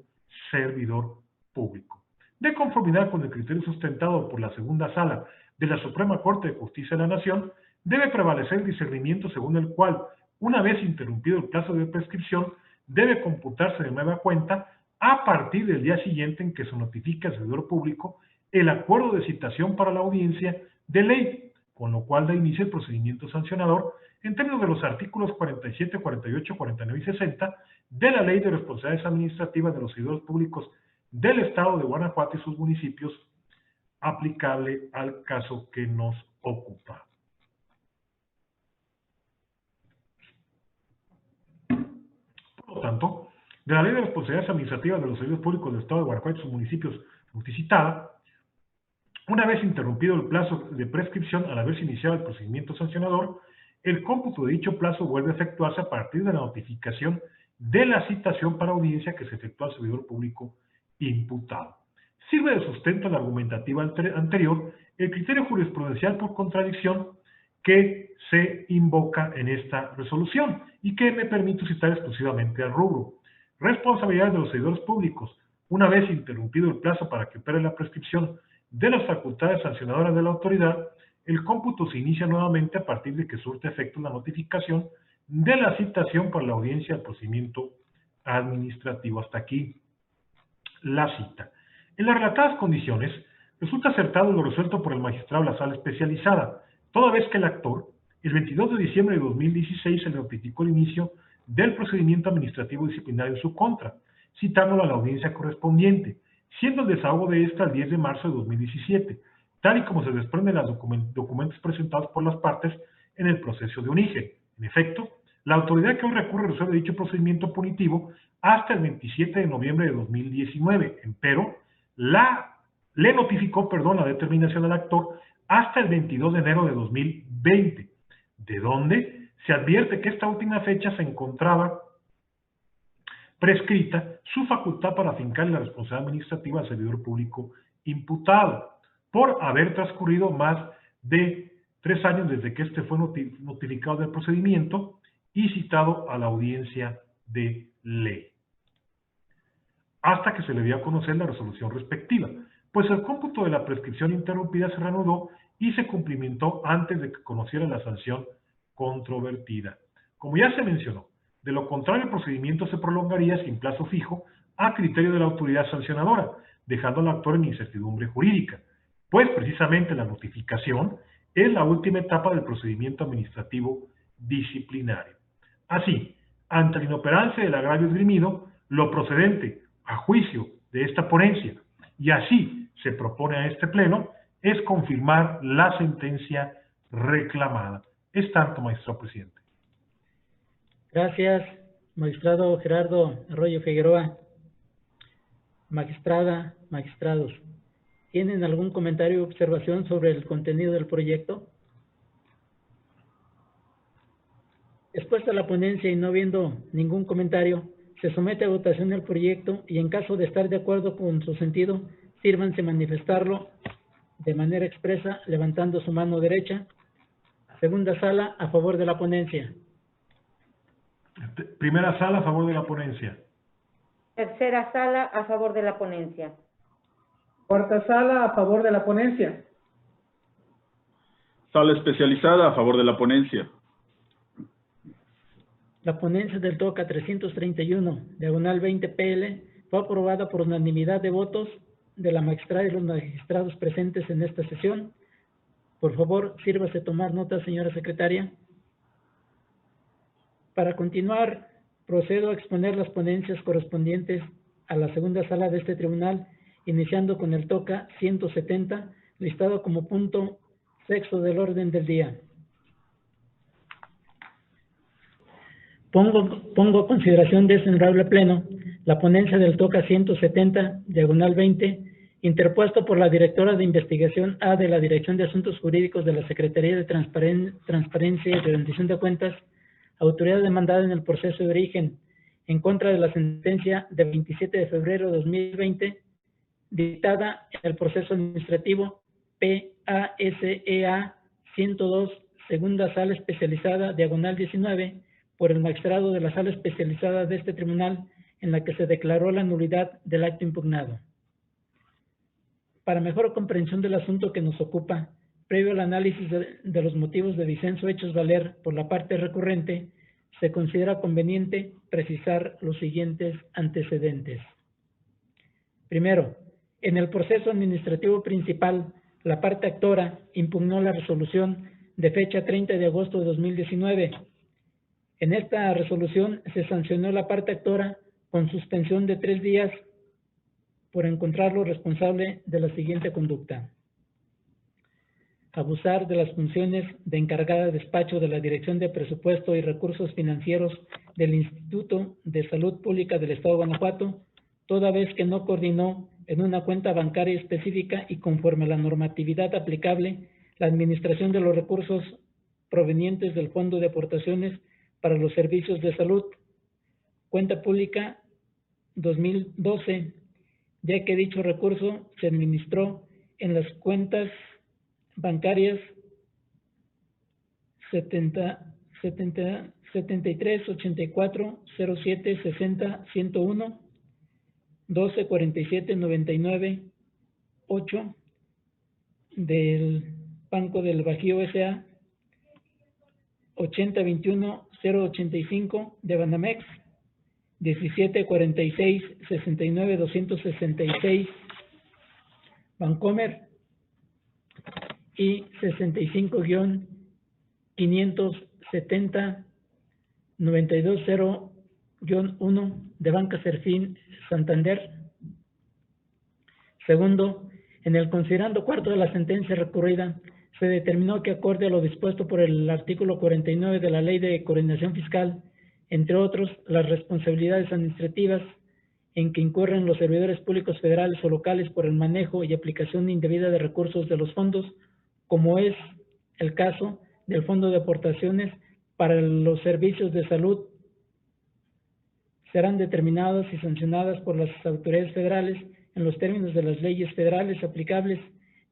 servidor público. De conformidad con el criterio sustentado por la segunda sala de la Suprema Corte de Justicia de la Nación, debe prevalecer el discernimiento según el cual, una vez interrumpido el plazo de prescripción, debe computarse de nueva cuenta a partir del día siguiente en que se notifique al servidor público el acuerdo de citación para la audiencia de ley, con lo cual da inicio el procedimiento sancionador en términos de los artículos 47, 48, 49 y 60 de la Ley de Responsabilidades Administrativas de los Servidores Públicos del Estado de Guanajuato y sus municipios, aplicable al caso que nos ocupa. Por lo tanto, de la Ley de Responsabilidades Administrativas de los Servidores Públicos del Estado de Guanajuato y sus municipios multicitada, una vez interrumpido el plazo de prescripción al haberse iniciado el procedimiento sancionador, el cómputo de dicho plazo vuelve a efectuarse a partir de la notificación de la citación para audiencia que se efectúa al servidor público imputado. Sirve de sustento a la argumentativa anterior el criterio jurisprudencial por contradicción que se invoca en esta resolución y que me permito citar exclusivamente al rubro. Responsabilidades de los servidores públicos. Una vez interrumpido el plazo para que opere la prescripción de las facultades sancionadoras de la autoridad, El cómputo se inicia nuevamente a partir de que surte efecto la notificación de la citación para la audiencia del procedimiento administrativo. Hasta aquí la cita. En las relatadas condiciones, resulta acertado lo resuelto por el magistrado de la sala especializada, toda vez que el actor, el 22 de diciembre de 2016, se le notificó el inicio del procedimiento administrativo disciplinario en su contra, citándolo a la audiencia correspondiente, siendo el desahogo de esta el 10 de marzo de 2017, tal y como se desprende de los documentos presentados por las partes en el proceso de origen. En efecto, la autoridad que hoy recurre resuelve dicho procedimiento punitivo hasta el 27 de noviembre de 2019, empero, le notificó la determinación al actor hasta el 22 de enero de 2020, de donde se advierte que esta última fecha se encontraba prescrita su facultad para afincar la responsabilidad administrativa al servidor público imputado, por haber transcurrido más de 3 años desde que éste fue notificado del procedimiento y citado a la audiencia de ley, hasta que se le dio a conocer la resolución respectiva, pues el cómputo de la prescripción interrumpida se reanudó y se cumplimentó antes de que conociera la sanción controvertida. Como ya se mencionó, de lo contrario el procedimiento se prolongaría sin plazo fijo a criterio de la autoridad sancionadora, dejando al actor en incertidumbre jurídica, pues precisamente la notificación es la última etapa del procedimiento administrativo disciplinario. Así, ante la inoperancia del agravio esgrimido, lo procedente a juicio de esta ponencia, y así se propone a este pleno, es confirmar la sentencia reclamada. Es tanto, magistrado presidente. Gracias, magistrado Gerardo Arroyo Figueroa. Magistrada, magistrados, ¿tienen algún comentario o observación sobre el contenido del proyecto? Expuesta la ponencia y no viendo ningún comentario, se somete a votación el proyecto y en caso de estar de acuerdo con su sentido, sírvanse manifestarlo de manera expresa levantando su mano derecha. Segunda sala, a favor de la ponencia. Primera sala, a favor de la ponencia. Tercera sala, a favor de la ponencia. Cuarta sala, a favor de la ponencia. Sala especializada, a favor de la ponencia. La ponencia del TOCA 331, diagonal 20 PL, fue aprobada por unanimidad de votos de la magistrada y los magistrados presentes en esta sesión. Por favor, sírvase tomar nota, señora secretaria. Para continuar, procedo a exponer las ponencias correspondientes a la segunda sala de este tribunal, iniciando con el TOCA 170, listado como punto sexto del orden del día. Pongo a consideración de este honorable pleno la ponencia del TOCA 170, diagonal 20, interpuesto por la directora de investigación A de la Dirección de Asuntos Jurídicos de la Secretaría de Transparencia y Rendición de Cuentas, autoridad demandada en el proceso de origen, en contra de la sentencia de 27 de febrero de 2020, dictada en el proceso administrativo PASEA 102, segunda sala especializada, diagonal 19, por el magistrado de la sala especializada de este tribunal, en la que se declaró la nulidad del acto impugnado. Para mejor comprensión del asunto que nos ocupa, previo al análisis de los motivos de disenso hechos valer por la parte recurrente, se considera conveniente precisar los siguientes antecedentes. Primero, en el proceso administrativo principal, la parte actora impugnó la resolución de fecha 30 de agosto de 2019. En esta resolución se sancionó a la parte actora con suspensión de 3 días por encontrarlo responsable de la siguiente conducta: abusar de las funciones de encargada de despacho de la Dirección de Presupuesto y Recursos Financieros del Instituto de Salud Pública del Estado de Guanajuato, toda vez que no coordinó en una cuenta bancaria específica y conforme a la normatividad aplicable la administración de los recursos provenientes del Fondo de Aportaciones para los Servicios de Salud, cuenta pública 2012, ya que dicho recurso se administró en las cuentas bancarias 73 84 07 60 101 12 47 99 8 del Banco del Bajío S.A. 8021-085 de Banamex, 1746-69-266 Bancomer y 65-570-920-1 de Banca Serfín Santander. Segundo, en el considerando cuarto de la sentencia recurrida, se determinó que, acorde a lo dispuesto por el artículo 49 de la Ley de Coordinación Fiscal, entre otros, las responsabilidades administrativas en que incurren los servidores públicos federales o locales por el manejo y aplicación indebida de recursos de los fondos, como es el caso del Fondo de Aportaciones para los Servicios de Salud, serán determinadas y sancionadas por las autoridades federales en los términos de las leyes federales aplicables.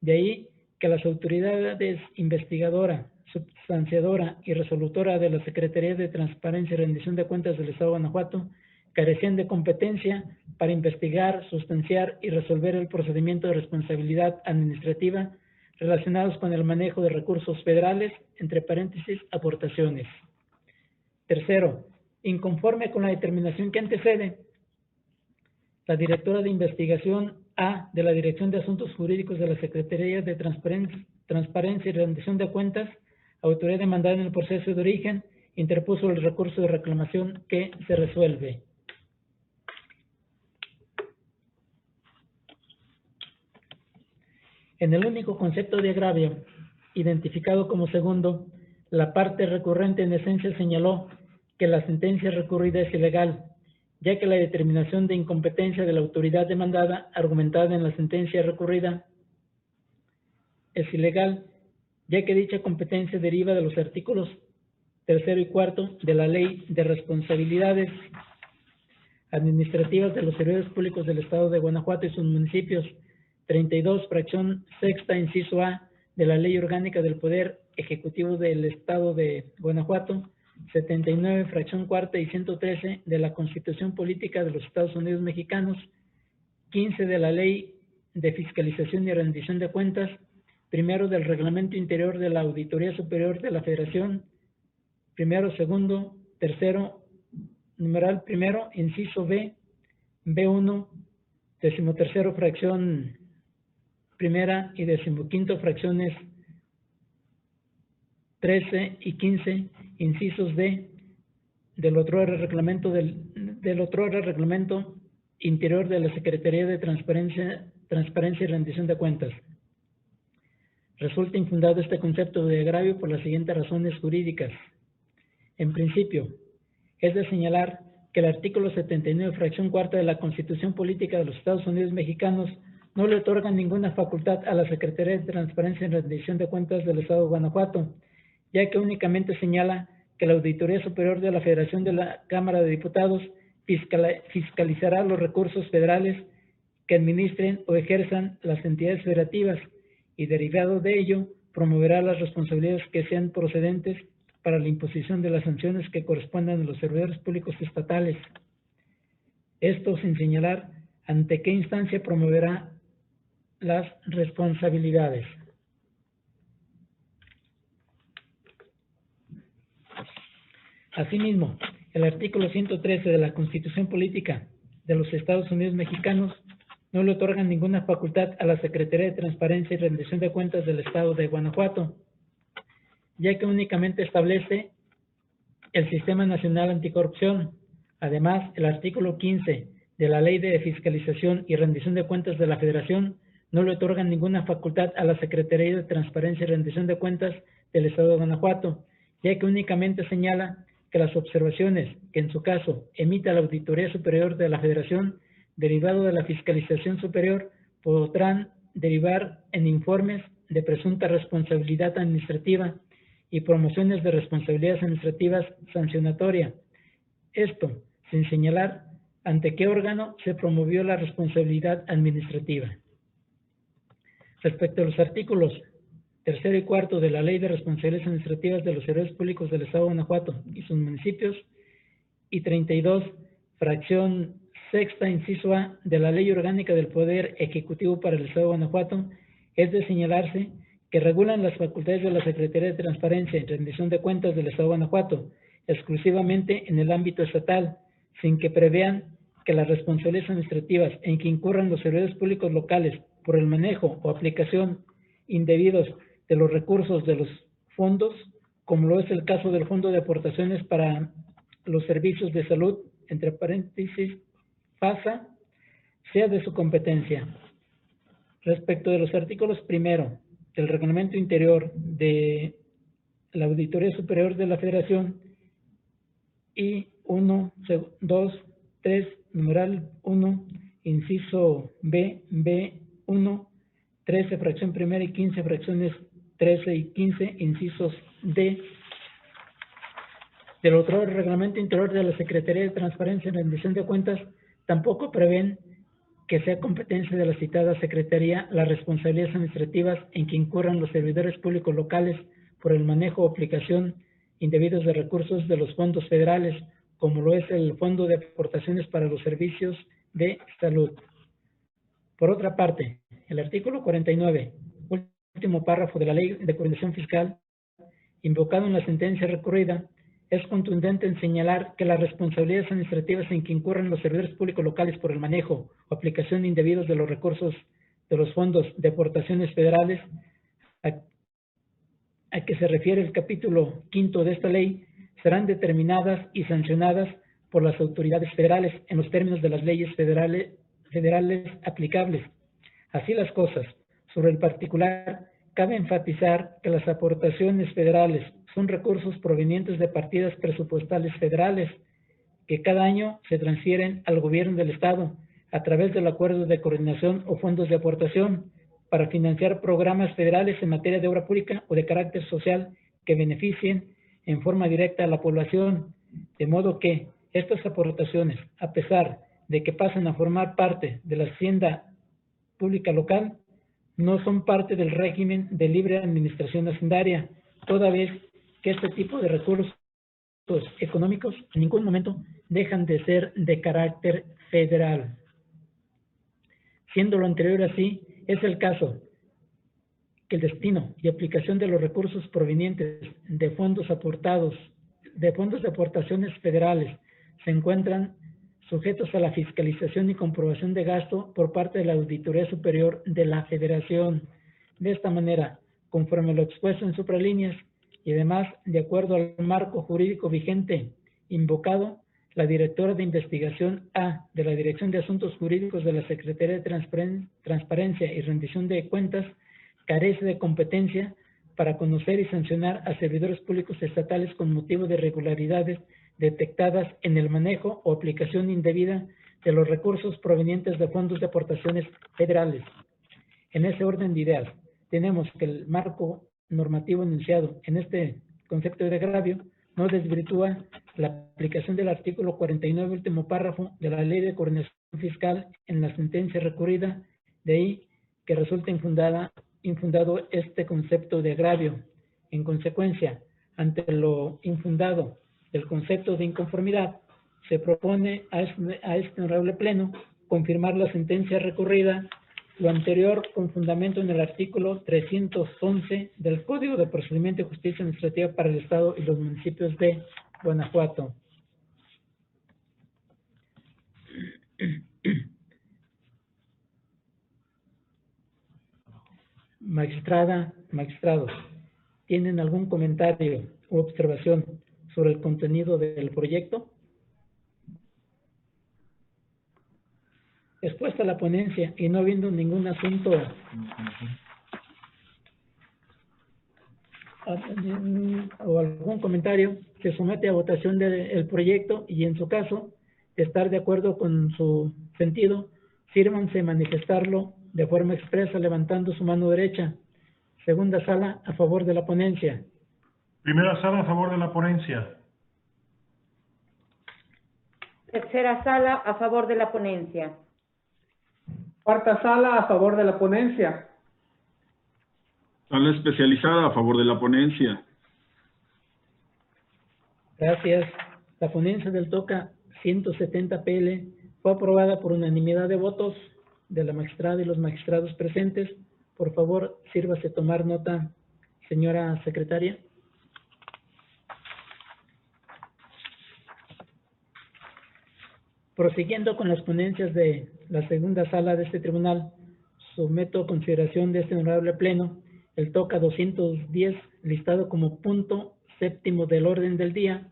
De ahí que las autoridades investigadora, substanciadora y resolutora de la Secretaría de Transparencia y Rendición de Cuentas del Estado de Guanajuato carecían de competencia para investigar, sustanciar y resolver el procedimiento de responsabilidad administrativa relacionados con el manejo de recursos federales, entre paréntesis, aportaciones. Tercero, inconforme con la determinación que antecede, la directora de investigación A de la Dirección de Asuntos Jurídicos de la Secretaría de Transparencia y Rendición de Cuentas, autoridad demandada en el proceso de origen, interpuso el recurso de reclamación que se resuelve. En el único concepto de agravio, identificado como segundo, la parte recurrente en esencia señaló que la sentencia recurrida es ilegal, ya que la determinación de incompetencia de la autoridad demandada, argumentada en la sentencia recurrida, es ilegal, ya que dicha competencia deriva de los artículos 3 y 4 de la Ley de Responsabilidades Administrativas de los Servidores Públicos del Estado de Guanajuato y sus municipios, 32, fracción sexta, inciso A, de la Ley Orgánica del Poder Ejecutivo del Estado de Guanajuato, 79, fracción cuarta y 113 de la Constitución Política de los Estados Unidos Mexicanos, 15 de la Ley de Fiscalización y Rendición de Cuentas, primero del Reglamento Interior de la Auditoría Superior de la Federación, primero, segundo, tercero, numeral primero, inciso B, B1, decimotercero, fracción primera y decimoquinto, fracciones 13 y 15, incisos D, del otro reglamento reglamento interior de la Secretaría de Transparencia y Rendición de Cuentas. Resulta infundado este concepto de agravio por las siguientes razones jurídicas. En principio, es de señalar que el artículo 79, fracción cuarta de la Constitución Política de los Estados Unidos Mexicanos no le otorga ninguna facultad a la Secretaría de Transparencia y Rendición de Cuentas del Estado de Guanajuato, ya que únicamente señala que la Auditoría Superior de la Federación de la Cámara de Diputados fiscalizará los recursos federales que administren o ejerzan las entidades federativas y, derivado de ello, promoverá las responsabilidades que sean procedentes para la imposición de las sanciones que correspondan a los servidores públicos estatales. Esto sin señalar ante qué instancia promoverá las responsabilidades. Asimismo, el artículo 113 de la Constitución Política de los Estados Unidos Mexicanos no le otorga ninguna facultad a la Secretaría de Transparencia y Rendición de Cuentas del Estado de Guanajuato, ya que únicamente establece el Sistema Nacional Anticorrupción. Además, el artículo 15 de la Ley de Fiscalización y Rendición de Cuentas de la Federación no le otorga ninguna facultad a la Secretaría de Transparencia y Rendición de Cuentas del Estado de Guanajuato, ya que únicamente señala que las observaciones que en su caso emita la Auditoría Superior de la Federación, derivado de la fiscalización superior, podrán derivar en informes de presunta responsabilidad administrativa y promociones de responsabilidades administrativas sancionatoria. Esto sin señalar ante qué órgano se promovió la responsabilidad administrativa. Respecto a los artículos 3 y 4 de la Ley de Responsabilidades Administrativas de los Servidores Públicos del Estado de Guanajuato y sus municipios, y 32, fracción sexta, inciso A, de la Ley Orgánica del Poder Ejecutivo para el Estado de Guanajuato, es de señalarse que regulan las facultades de la Secretaría de Transparencia y Rendición de Cuentas del Estado de Guanajuato, exclusivamente en el ámbito estatal, sin que prevean que las responsabilidades administrativas en que incurran los servidores públicos locales por el manejo o aplicación indebidos de los recursos de los fondos, como lo es el caso del Fondo de Aportaciones para los Servicios de Salud, entre paréntesis, FASA, sea de su competencia. Respecto de los artículos primero del Reglamento Interior de la Auditoría Superior de la Federación y 1, 2, 3, numeral 1, inciso B, B1, 13, fracción primera y 15, fracciones 13 y 15, incisos D, del otro Reglamento Interior de la Secretaría de Transparencia y Rendición de Cuentas, tampoco prevén que sea competencia de la citada Secretaría las responsabilidades administrativas en que incurran los servidores públicos locales por el manejo o aplicación indebidos de recursos de los fondos federales, como lo es el Fondo de Aportaciones para los Servicios de Salud. Por otra parte, el artículo 49, último párrafo de la Ley de Coordinación Fiscal, invocado en la sentencia recurrida, es contundente en señalar que las responsabilidades administrativas en que incurren los servidores públicos locales por el manejo o aplicación indebidos de los recursos de los fondos de aportaciones federales, a que se refiere el capítulo 5 de esta ley, serán determinadas y sancionadas por las autoridades federales en los términos de las leyes federales aplicables. Así las cosas, sobre el particular, cabe enfatizar que las aportaciones federales son recursos provenientes de partidas presupuestales federales que cada año se transfieren al gobierno del Estado a través del acuerdo de coordinación o fondos de aportación para financiar programas federales en materia de obra pública o de carácter social que beneficien en forma directa a la población, de modo que estas aportaciones, a pesar de que pasan a formar parte de la hacienda pública local, no son parte del régimen de libre administración hacendaria, toda vez que este tipo de recursos económicos en ningún momento dejan de ser de carácter federal. Siendo lo anterior así, es el caso que el destino y aplicación de los recursos provenientes de fondos de aportaciones federales se encuentran sujetos a la fiscalización y comprobación de gasto por parte de la Auditoría Superior de la Federación. De esta manera, conforme lo expuesto en supralíneas y además de acuerdo al marco jurídico vigente invocado, la directora de investigación A de la Dirección de Asuntos Jurídicos de la Secretaría de Transparencia y Rendición de Cuentas carece de competencia para conocer y sancionar a servidores públicos estatales con motivo de irregularidades detectadas en el manejo o aplicación indebida de los recursos provenientes de fondos de aportaciones federales. En ese orden de ideas, tenemos que el marco normativo enunciado en este concepto de agravio no desvirtúa la aplicación del artículo 49, último párrafo de la Ley de Coordinación Fiscal en la sentencia recurrida, de ahí que resulta infundado este concepto de agravio. En consecuencia, ante lo infundado del concepto de inconformidad, se propone a este honorable pleno confirmar la sentencia recurrida, lo anterior con fundamento en el artículo 311 del Código de Procedimiento y Justicia Administrativa para el Estado y los municipios de Guanajuato. Magistrada, magistrados, ¿tienen algún comentario u observación sobre el contenido del proyecto? Expuesta la ponencia y no habiendo ningún asunto o algún comentario, se somete a votación del proyecto y en su caso, de estar de acuerdo con su sentido, sírvanse manifestarlo de forma expresa levantando su mano derecha. Segunda sala, a favor de la ponencia. Primera sala, a favor de la ponencia. Tercera sala, a favor de la ponencia. Cuarta sala, a favor de la ponencia. Sala especializada, a favor de la ponencia. Gracias. La ponencia del TOCA 170 PL fue aprobada por unanimidad de votos de la magistrada y los magistrados presentes, Por favor, sírvase tomar nota, señora secretaria. Prosiguiendo con las ponencias de la segunda sala de este tribunal, someto a consideración de este honorable pleno el TOCA 210, listado como punto séptimo del orden del día.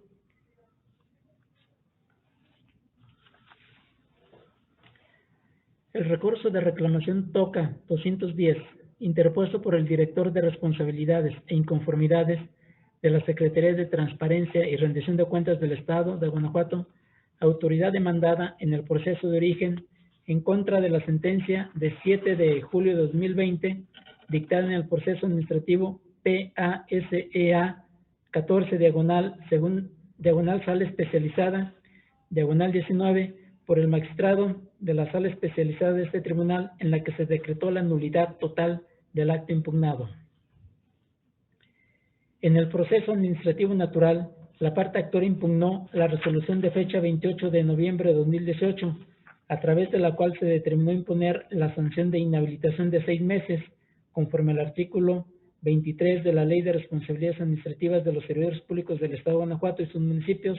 El recurso de reclamación TOCA 210, interpuesto por el director de responsabilidades e inconformidades de la Secretaría de Transparencia y Rendición de Cuentas del Estado de Guanajuato, autoridad demandada en el proceso de origen en contra de la sentencia de 7 de julio de 2020, dictada en el proceso administrativo PASEA 14 diagonal sala especializada, diagonal 19, por el magistrado de la sala especializada de este tribunal, en la que se decretó la nulidad total del acto impugnado. En el proceso administrativo natural, la parte actora impugnó la resolución de fecha 28 de noviembre de 2018, a través de la cual se determinó imponer la sanción de inhabilitación de 6 meses, conforme al artículo 23 de la Ley de Responsabilidades Administrativas de los Servidores Públicos del Estado de Guanajuato y sus municipios,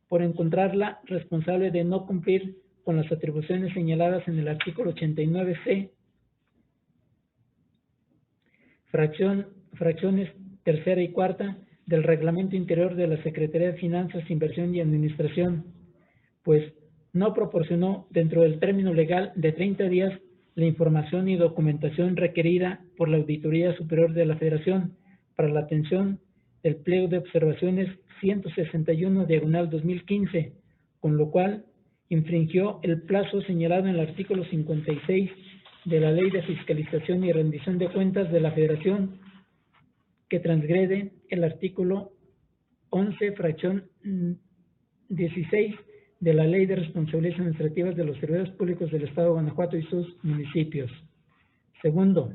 por encontrarla responsable de no cumplir con las atribuciones señaladas en el artículo 89C, fracciones tercera y cuarta del Reglamento Interior de la Secretaría de Finanzas, Inversión y Administración, pues no proporcionó dentro del término legal de 30 días la información y documentación requerida por la Auditoría Superior de la Federación para la atención del pliego de observaciones 161/2015, con lo cual infringió el plazo señalado en el artículo 56 de la Ley de Fiscalización y Rendición de Cuentas de la Federación, que transgrede el artículo 11, fracción 16 de la Ley de Responsabilidades Administrativas de los Servidores Públicos del Estado de Guanajuato y sus municipios. Segundo,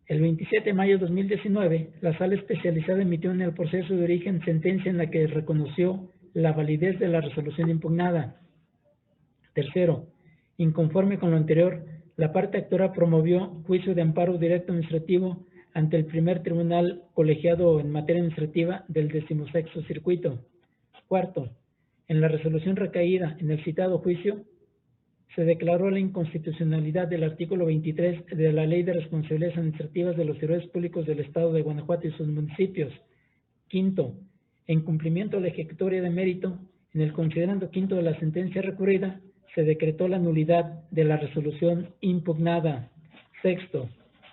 el 27 de mayo de 2019, la Sala Especializada emitió en el proceso de origen sentencia en la que reconoció la validez de la resolución impugnada. Tercero, inconforme con lo anterior, la parte actora promovió juicio de amparo directo administrativo ante el primer tribunal colegiado en materia administrativa del 16º Circuito. Cuarto, en la resolución recaída en el citado juicio, se declaró la inconstitucionalidad del artículo 23 de la Ley de Responsabilidades Administrativas de los Servidores Públicos del Estado de Guanajuato y sus municipios. Quinto, en cumplimiento de la ejecutoria de mérito, en el considerando quinto de la sentencia recurrida, se decretó la nulidad de la resolución impugnada. Sexto,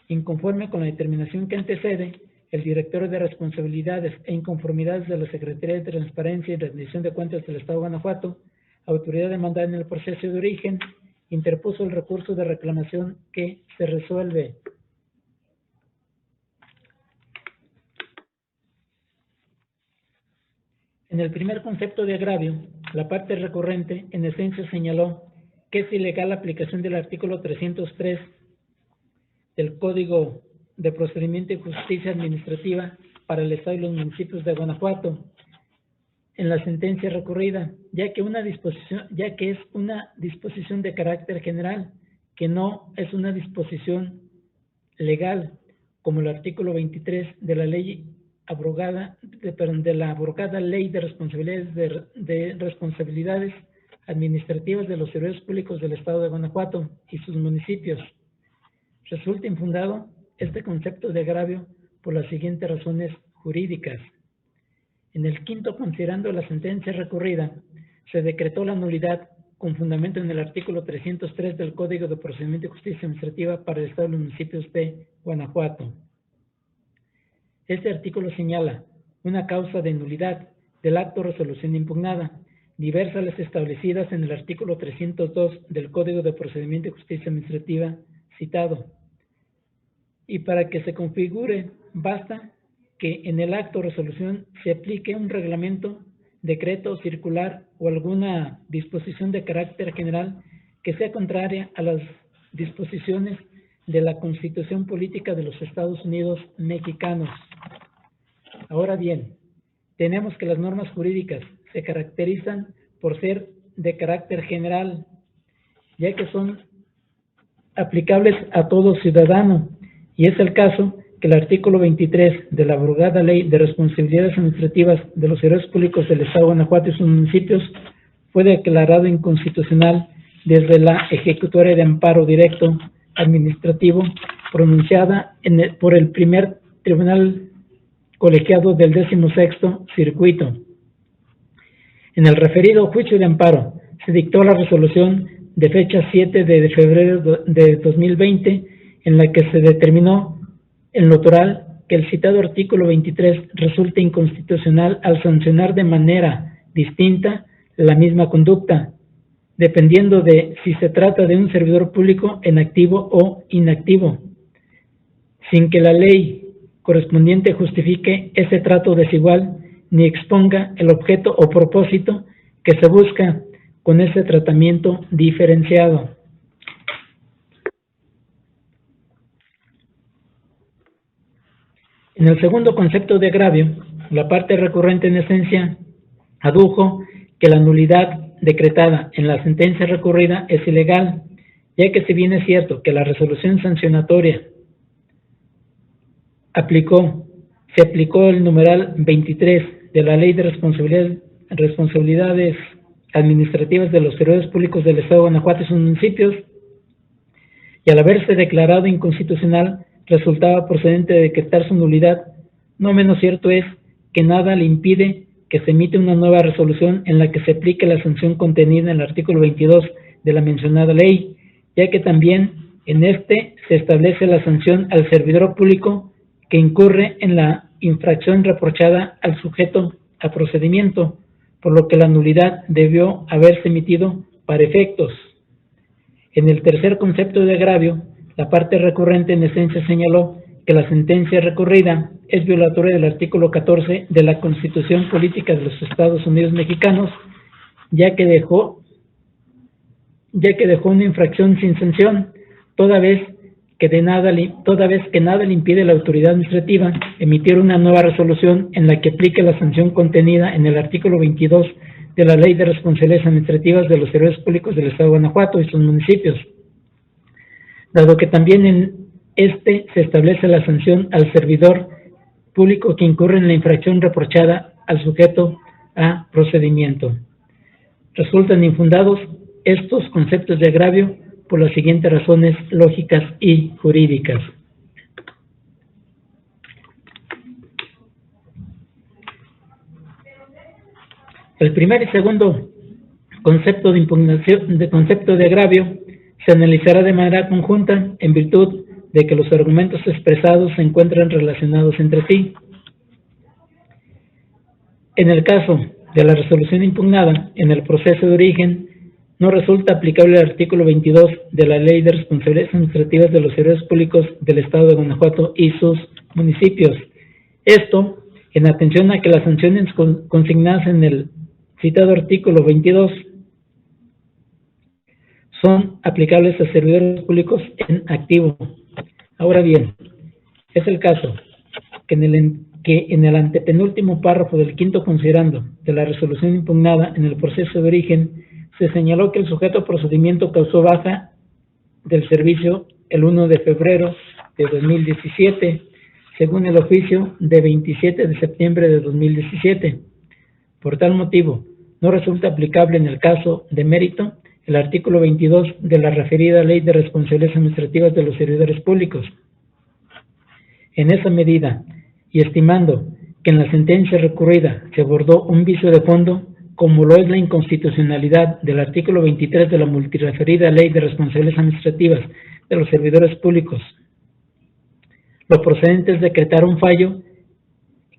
inconforme con la determinación que antecede, el director de responsabilidades e inconformidades de la Secretaría de Transparencia y Rendición de Cuentas del Estado de Guanajuato, autoridad demandada en el proceso de origen, interpuso el recurso de reclamación que se resuelve. En el primer concepto de agravio, la parte recurrente en esencia señaló que es ilegal la aplicación del artículo 303 del Código de Procedimiento y Justicia Administrativa para el Estado y los municipios de Guanajuato en la sentencia recurrida, ya que es una disposición de carácter general, que no es una disposición legal, como el artículo 23 de la ley de la abrogada Ley de Responsabilidades Administrativas de los Servidores Públicos del Estado de Guanajuato y sus municipios. Resulta infundado este concepto de agravio por las siguientes razones jurídicas. En el quinto, considerando la sentencia recurrida, se decretó la nulidad con fundamento en el artículo 303 del Código de Procedimiento y Justicia Administrativa para el Estado y los municipios de Guanajuato. Este artículo señala una causa de nulidad del acto o resolución impugnada, diversas a las establecidas en el artículo 302 del Código de Procedimiento y Justicia Administrativa citado. Y para que se configure, basta que en el acto o resolución se aplique un reglamento, decreto, circular o alguna disposición de carácter general que sea contraria a las disposiciones de la Constitución Política de los Estados Unidos Mexicanos. Ahora bien, tenemos que las normas jurídicas se caracterizan por ser de carácter general, ya que son aplicables a todo ciudadano, y es el caso que el artículo 23 de la abrogada Ley de Responsabilidades Administrativas de los Servidores Públicos del Estado de Guanajuato y sus municipios fue declarado inconstitucional desde la ejecutoria de amparo directo administrativo pronunciada por el primer Tribunal Colegiado del 16º Circuito. En el referido juicio de amparo se dictó la resolución de fecha 7 de febrero de 2020, en la que se determinó en lo toral que el citado artículo 23 resulta inconstitucional al sancionar de manera distinta la misma conducta, dependiendo de si se trata de un servidor público en activo o inactivo, sin que la ley correspondiente justifique ese trato desigual ni exponga el objeto o propósito que se busca con ese tratamiento diferenciado. En el segundo concepto de agravio, la parte recurrente en esencia adujo que la nulidad decretada en la sentencia recurrida es ilegal, ya que si bien es cierto que la resolución sancionatoria se aplicó el numeral 23 de la Ley de Responsabilidades Administrativas de los Servidores Públicos del Estado de Guanajuato y sus municipios, y al haberse declarado inconstitucional, resultaba procedente de decretar su nulidad. No menos cierto es que nada le impide que se emite una nueva resolución en la que se aplique la sanción contenida en el artículo 22 de la mencionada ley, ya que también en este se establece la sanción al servidor público que incurre en la infracción reprochada al sujeto a procedimiento, por lo que la nulidad debió haberse emitido para efectos. En el tercer concepto de agravio, la parte recurrente en esencia señaló que la sentencia recurrida es violatoria del artículo 14 de la Constitución Política de los Estados Unidos Mexicanos, ya que dejó una infracción sin sanción, toda vez que nada le impide a la autoridad administrativa emitir una nueva resolución en la que aplique la sanción contenida en el artículo 22 de la Ley de Responsabilidades Administrativas de los Servidores Públicos del Estado de Guanajuato y sus municipios, dado que también en este se establece la sanción al servidor público que incurre en la infracción reprochada al sujeto a procedimiento. Resultan infundados estos conceptos de agravio por las siguientes razones lógicas y jurídicas. El primer y segundo concepto de impugnación, concepto de agravio, se analizará de manera conjunta en virtud de que los argumentos expresados se encuentran relacionados entre sí. En el caso de la resolución impugnada en el proceso de origen, no resulta aplicable el artículo 22 de la Ley de Responsabilidades Administrativas de los Servidores Públicos del Estado de Guanajuato y sus municipios. Esto, en atención a que las sanciones consignadas en el citado artículo 22 son aplicables a servidores públicos en activo. Ahora bien, es el caso que en el antepenúltimo párrafo del quinto considerando de la resolución impugnada en el proceso de origen se señaló que el sujeto a procedimiento causó baja del servicio el 1 de febrero de 2017, según el oficio de 27 de septiembre de 2017. Por tal motivo, no resulta aplicable en el caso de mérito el artículo 22 de la referida Ley de Responsabilidades Administrativas de los Servidores Públicos. En esa medida, y estimando que en la sentencia recurrida se abordó un vicio de fondo, como lo es la inconstitucionalidad del artículo 23 de la multireferida Ley de Responsabilidades Administrativas de los Servidores Públicos, lo procedente es decretar un fallo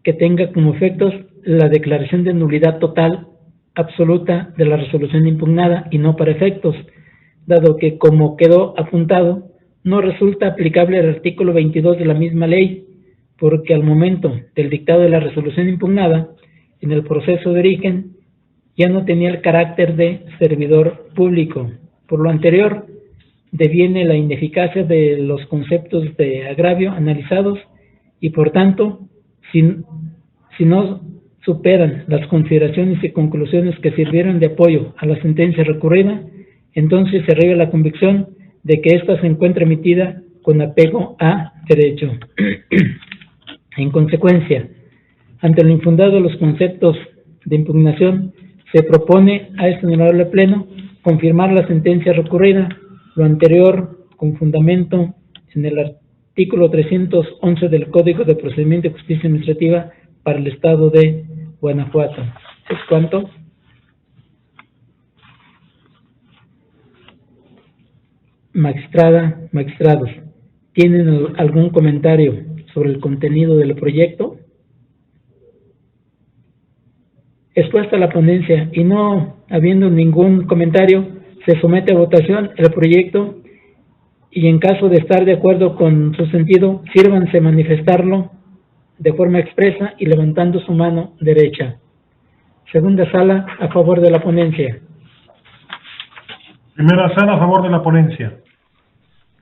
que tenga como efectos la declaración de nulidad total absoluta de la resolución impugnada y no para efectos, dado que, como quedó apuntado, no resulta aplicable el artículo 22 de la misma ley, porque al momento del dictado de la resolución impugnada, en el proceso de origen, ya no tenía el carácter de servidor público. Por lo anterior, deviene la ineficacia de los conceptos de agravio analizados y, por tanto, si no superan las consideraciones y conclusiones que sirvieron de apoyo a la sentencia recurrida, entonces se arriba la convicción de que ésta se encuentra emitida con apego a derecho. En consecuencia, ante lo infundado de los conceptos de impugnación, se propone a este honorable Pleno confirmar la sentencia recurrida, lo anterior con fundamento en el artículo 311 del Código de Procedimiento de Justicia Administrativa para el Estado de Guanajuato. ¿Es cuánto? Magistrada, magistrados, ¿tienen algún comentario sobre el contenido del proyecto? Expuesta la ponencia y no habiendo ningún comentario, se somete a votación el proyecto y en caso de estar de acuerdo con su sentido, sírvanse manifestarlo de forma expresa y levantando su mano derecha. Segunda sala, a favor de la ponencia. Primera sala, a favor de la ponencia.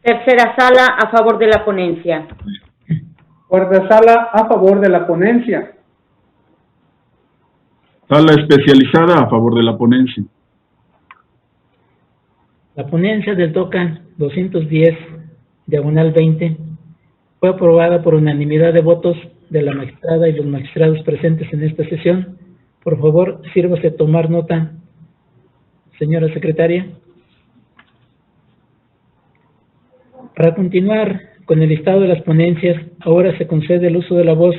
Tercera sala, a favor de la ponencia. Cuarta sala, a favor de la ponencia. Sala especializada, a favor de la ponencia. La ponencia del TOCA 210/20 fue aprobada por unanimidad de votos de la magistrada y los magistrados presentes en esta sesión. Por favor, sírvase tomar nota, señora secretaria. Para continuar con el listado de las ponencias, ahora se concede el uso de la voz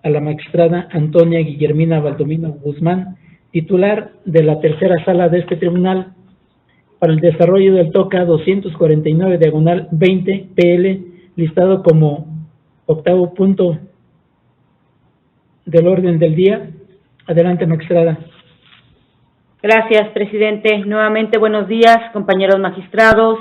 a la magistrada Antonia Guillermina Baldovino Guzmán, titular de la tercera sala de este tribunal, para el desarrollo del TOCA 249/20 PL, listado como octavo punto del orden del día. Adelante, magistrada. Gracias, presidente. Nuevamente, buenos días, compañeros magistrados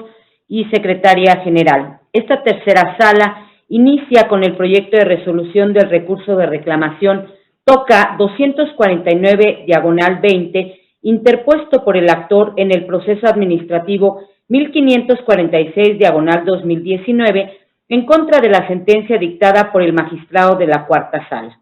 y secretaria general. Esta tercera sala inicia con el proyecto de resolución del recurso de reclamación TOCA 249/20, interpuesto por el actor en el proceso administrativo 1546/2019, en contra de la sentencia dictada por el magistrado de la cuarta sala.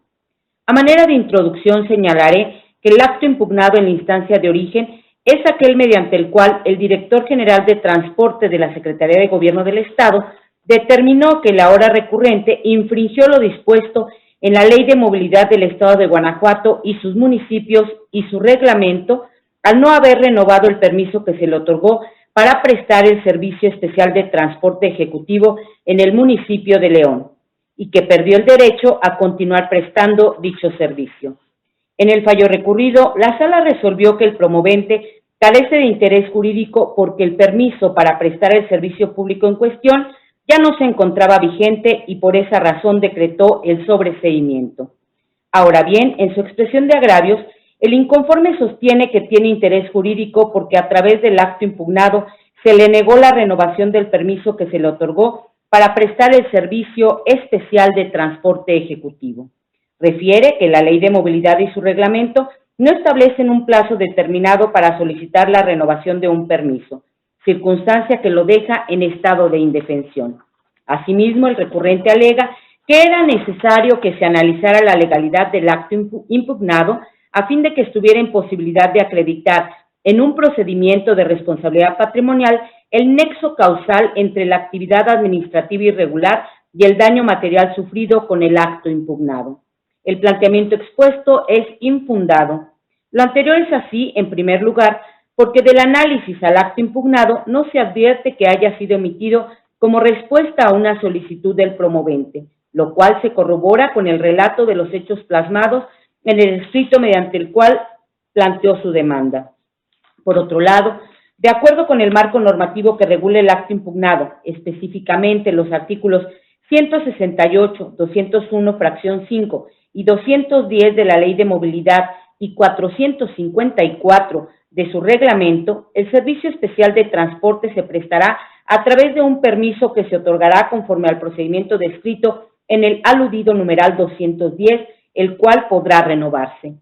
A manera de introducción señalaré que el acto impugnado en la instancia de origen es aquel mediante el cual el director general de Transporte de la Secretaría de Gobierno del Estado determinó que la hora recurrente infringió lo dispuesto en la Ley de Movilidad del Estado de Guanajuato y sus municipios y su reglamento, al no haber renovado el permiso que se le otorgó para prestar el servicio especial de transporte ejecutivo en el municipio de León, y que perdió el derecho a continuar prestando dicho servicio. En el fallo recurrido, la sala resolvió que el promovente carece de interés jurídico porque el permiso para prestar el servicio público en cuestión ya no se encontraba vigente y por esa razón decretó el sobreseimiento. Ahora bien, en su expresión de agravios, el inconforme sostiene que tiene interés jurídico porque a través del acto impugnado se le negó la renovación del permiso que se le otorgó para prestar el servicio especial de transporte ejecutivo. Refiere que la Ley de Movilidad y su reglamento no establecen un plazo determinado para solicitar la renovación de un permiso, circunstancia que lo deja en estado de indefensión. Asimismo, el recurrente alega que era necesario que se analizara la legalidad del acto impugnado a fin de que estuviera en posibilidad de acreditar en un procedimiento de responsabilidad patrimonial el nexo causal entre la actividad administrativa irregular y el daño material sufrido con el acto impugnado. El planteamiento expuesto es infundado. Lo anterior es así, en primer lugar, porque del análisis al acto impugnado no se advierte que haya sido emitido como respuesta a una solicitud del promovente, lo cual se corrobora con el relato de los hechos plasmados en el escrito mediante el cual planteó su demanda. Por otro lado, de acuerdo con el marco normativo que regula el acto impugnado, específicamente los artículos 168, 201, fracción 5 y 210 de la Ley de Movilidad y 454 de su reglamento, el Servicio Especial de Transporte se prestará a través de un permiso que se otorgará conforme al procedimiento descrito en el aludido numeral 210, el cual podrá renovarse.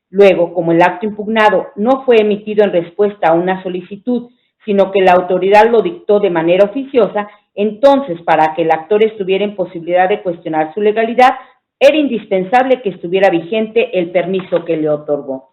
Luego, como el acto impugnado no fue emitido en respuesta a una solicitud, sino que la autoridad lo dictó de manera oficiosa, entonces, para que el actor estuviera en posibilidad de cuestionar su legalidad, era indispensable que estuviera vigente el permiso que le otorgó.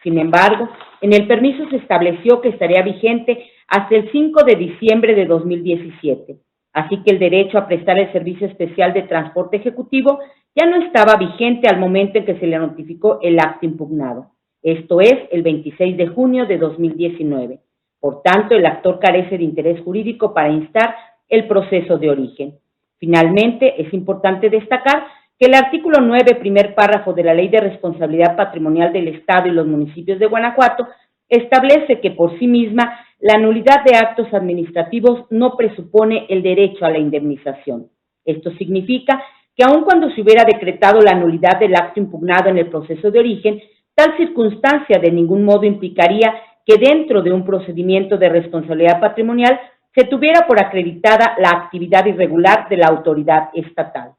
Sin embargo, en el permiso se estableció que estaría vigente hasta el 5 de diciembre de 2017. Así que el derecho a prestar el servicio especial de transporte ejecutivo ya no estaba vigente al momento en que se le notificó el acto impugnado. Esto es, el 26 de junio de 2019. Por tanto, el actor carece de interés jurídico para instar el proceso de origen. Finalmente, es importante destacar que el artículo 9, primer párrafo de la Ley de Responsabilidad Patrimonial del Estado y los municipios de Guanajuato establece que por sí misma la nulidad de actos administrativos no presupone el derecho a la indemnización. Esto significa que aun cuando se hubiera decretado la nulidad del acto impugnado en el proceso de origen, tal circunstancia de ningún modo implicaría que dentro de un procedimiento de responsabilidad patrimonial se tuviera por acreditada la actividad irregular de la autoridad estatal.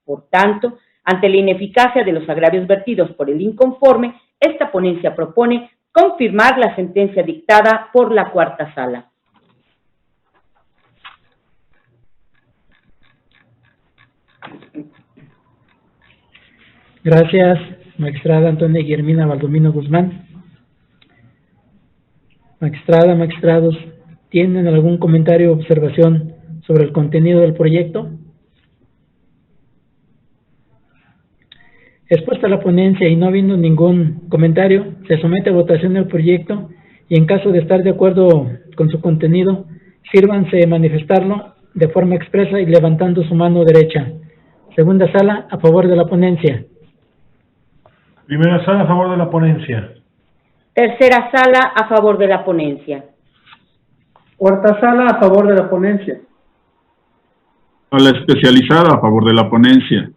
Por tanto, ante la ineficacia de los agravios vertidos por el inconforme, esta ponencia propone confirmar la sentencia dictada por la Cuarta Sala. Gracias, magistrada Antonia Guillermina Baldomino Guzmán. Magistrada, magistrados, ¿tienen algún comentario o observación sobre el contenido del proyecto? Expuesta la ponencia y no habiendo ningún comentario, se somete a votación el proyecto y en caso de estar de acuerdo con su contenido, sírvanse manifestarlo de forma expresa y levantando su mano derecha. Segunda sala, a favor de la ponencia. Primera sala, a favor de la ponencia. Tercera sala, a favor de la ponencia. Cuarta sala, a favor de la ponencia. Sala especializada, a favor de la ponencia.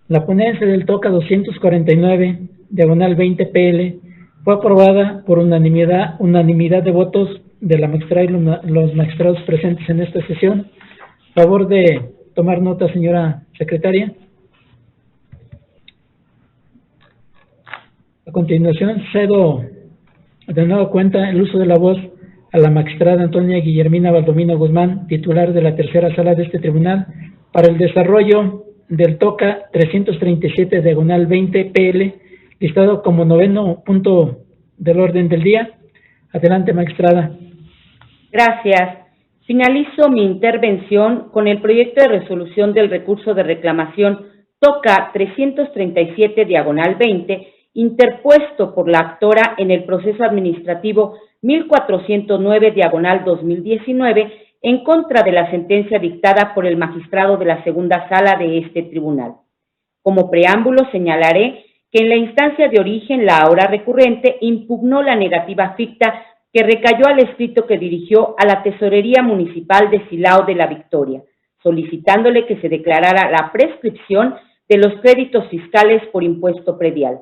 La ponencia del TOCA 249, diagonal 20 PL, fue aprobada por unanimidad de votos de la magistrada y los magistrados presentes en esta sesión. A favor de tomar nota, señora secretaria. A continuación, cedo de nueva cuenta el uso de la voz a la magistrada Antonia Guillermina Baldomino Guzmán, titular de la tercera sala de este tribunal, para el desarrollo del TOCA 337, diagonal 20 PL, listado como 9º punto del orden del día. Adelante, magistrada. Gracias. Finalizo mi intervención con el proyecto de resolución del recurso de reclamación TOCA 337, diagonal 20, interpuesto por la actora en el proceso administrativo 1409, diagonal 2019, en contra de la sentencia dictada por el magistrado de la segunda sala de este tribunal. Como preámbulo señalaré que en la instancia de origen la ahora recurrente impugnó la negativa ficta que recayó al escrito que dirigió a la Tesorería Municipal de Silao de la Victoria, solicitándole que se declarara la prescripción de los créditos fiscales por impuesto predial.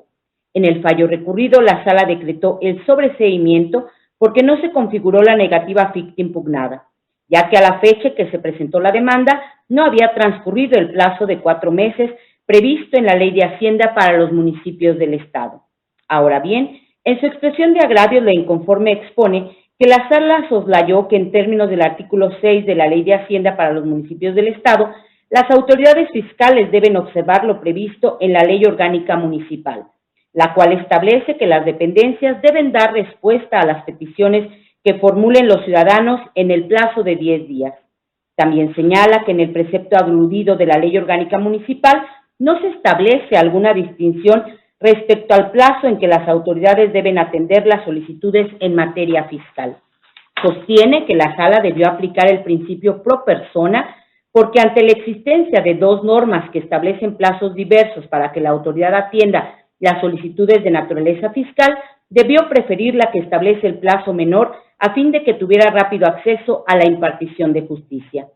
En el fallo recurrido, la sala decretó el sobreseimiento porque no se configuró la negativa ficta impugnada, ya que a la fecha que se presentó la demanda no había transcurrido el plazo de 4 meses previsto en la Ley de Hacienda para los municipios del Estado. Ahora bien, en su expresión de agravio, la inconforme expone que la sala soslayó que en términos del artículo 6 de la Ley de Hacienda para los municipios del Estado, las autoridades fiscales deben observar lo previsto en la Ley Orgánica Municipal, la cual establece que las dependencias deben dar respuesta a las peticiones que formulen los ciudadanos en el plazo de 10 días. También señala que en el precepto aludido de la Ley Orgánica Municipal no se establece alguna distinción respecto al plazo en que las autoridades deben atender las solicitudes en materia fiscal. Sostiene que la sala debió aplicar el principio pro persona porque ante la existencia de 2 normas que establecen plazos diversos para que la autoridad atienda las solicitudes de naturaleza fiscal, debió preferir la que establece el plazo menor a fin de que tuviera rápido acceso a la impartición de justicia.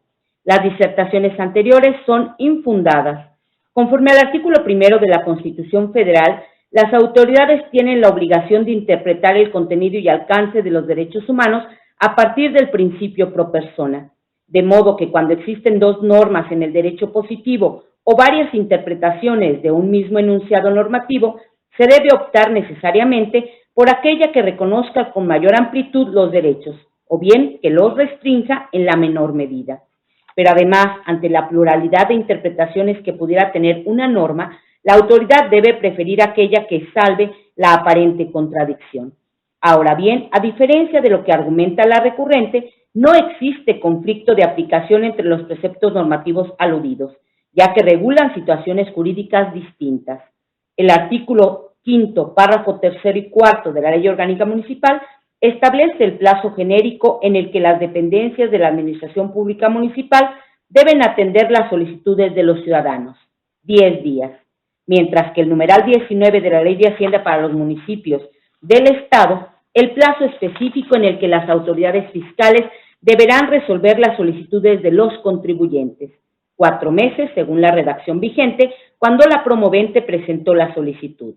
Las disertaciones anteriores son infundadas. Conforme al artículo 1 de la Constitución Federal, las autoridades tienen la obligación de interpretar el contenido y alcance de los derechos humanos a partir del principio pro persona, de modo que cuando existen 2 normas en el derecho positivo o varias interpretaciones de un mismo enunciado normativo, se debe optar necesariamente por aquella que reconozca con mayor amplitud los derechos, o bien que los restrinja en la menor medida. Pero además, ante la pluralidad de interpretaciones que pudiera tener una norma, la autoridad debe preferir aquella que salve la aparente contradicción. Ahora bien, a diferencia de lo que argumenta la recurrente, no existe conflicto de aplicación entre los preceptos normativos aludidos, ya que regulan situaciones jurídicas distintas. El artículo 5º, párrafo 3º y 4º de la Ley Orgánica Municipal establece el plazo genérico en el que las dependencias de la Administración Pública Municipal deben atender las solicitudes de los ciudadanos, 10 días, mientras que el numeral 19 de la Ley de Hacienda para los municipios del Estado, el plazo específico en el que las autoridades fiscales deberán resolver las solicitudes de los contribuyentes, 4 meses según la redacción vigente, cuando la promovente presentó la solicitud.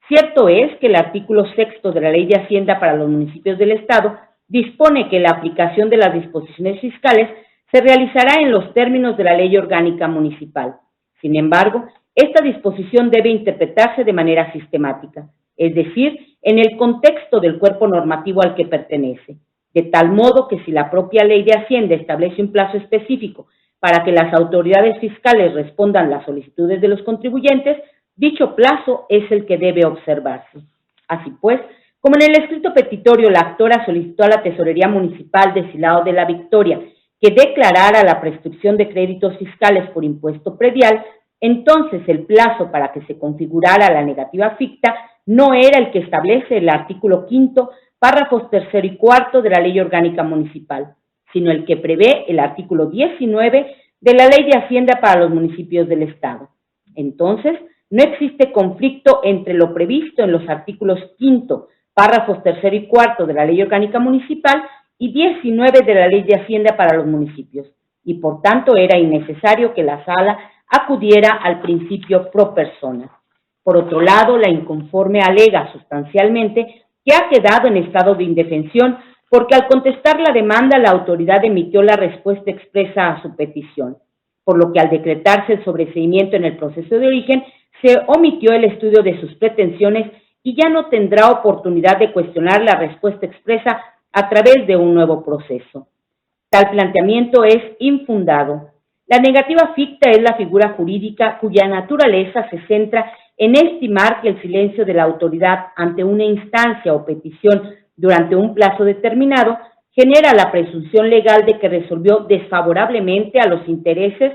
Cierto es que el artículo 6º de la Ley de Hacienda para los municipios del Estado dispone que la aplicación de las disposiciones fiscales se realizará en los términos de la Ley Orgánica Municipal. Sin embargo, esta disposición debe interpretarse de manera sistemática, es decir, en el contexto del cuerpo normativo al que pertenece, de tal modo que si la propia Ley de Hacienda establece un plazo específico para que las autoridades fiscales respondan las solicitudes de los contribuyentes, dicho plazo es el que debe observarse. Así pues, como en el escrito petitorio la actora solicitó a la Tesorería Municipal de Silao de la Victoria que declarara la prescripción de créditos fiscales por impuesto predial, entonces el plazo para que se configurara la negativa ficta no era el que establece el artículo 5º, párrafos 3º y 4º de la Ley Orgánica Municipal, sino el que prevé el artículo 19 de la Ley de Hacienda para los municipios del Estado. Entonces, no existe conflicto entre lo previsto en los artículos 5º, párrafos 3º y 4º de la Ley Orgánica Municipal y 19 de la Ley de Hacienda para los municipios, y por tanto era innecesario que la Sala acudiera al principio pro persona. Por otro lado, la inconforme alega sustancialmente que ha quedado en estado de indefensión porque al contestar la demanda la autoridad emitió la respuesta expresa a su petición, por lo que al decretarse el sobreseimiento en el proceso de origen se omitió el estudio de sus pretensiones y ya no tendrá oportunidad de cuestionar la respuesta expresa a través de un nuevo proceso. Tal planteamiento es infundado. La negativa ficta es la figura jurídica cuya naturaleza se centra en estimar que el silencio de la autoridad ante una instancia o petición durante un plazo determinado genera la presunción legal de que resolvió desfavorablemente a los intereses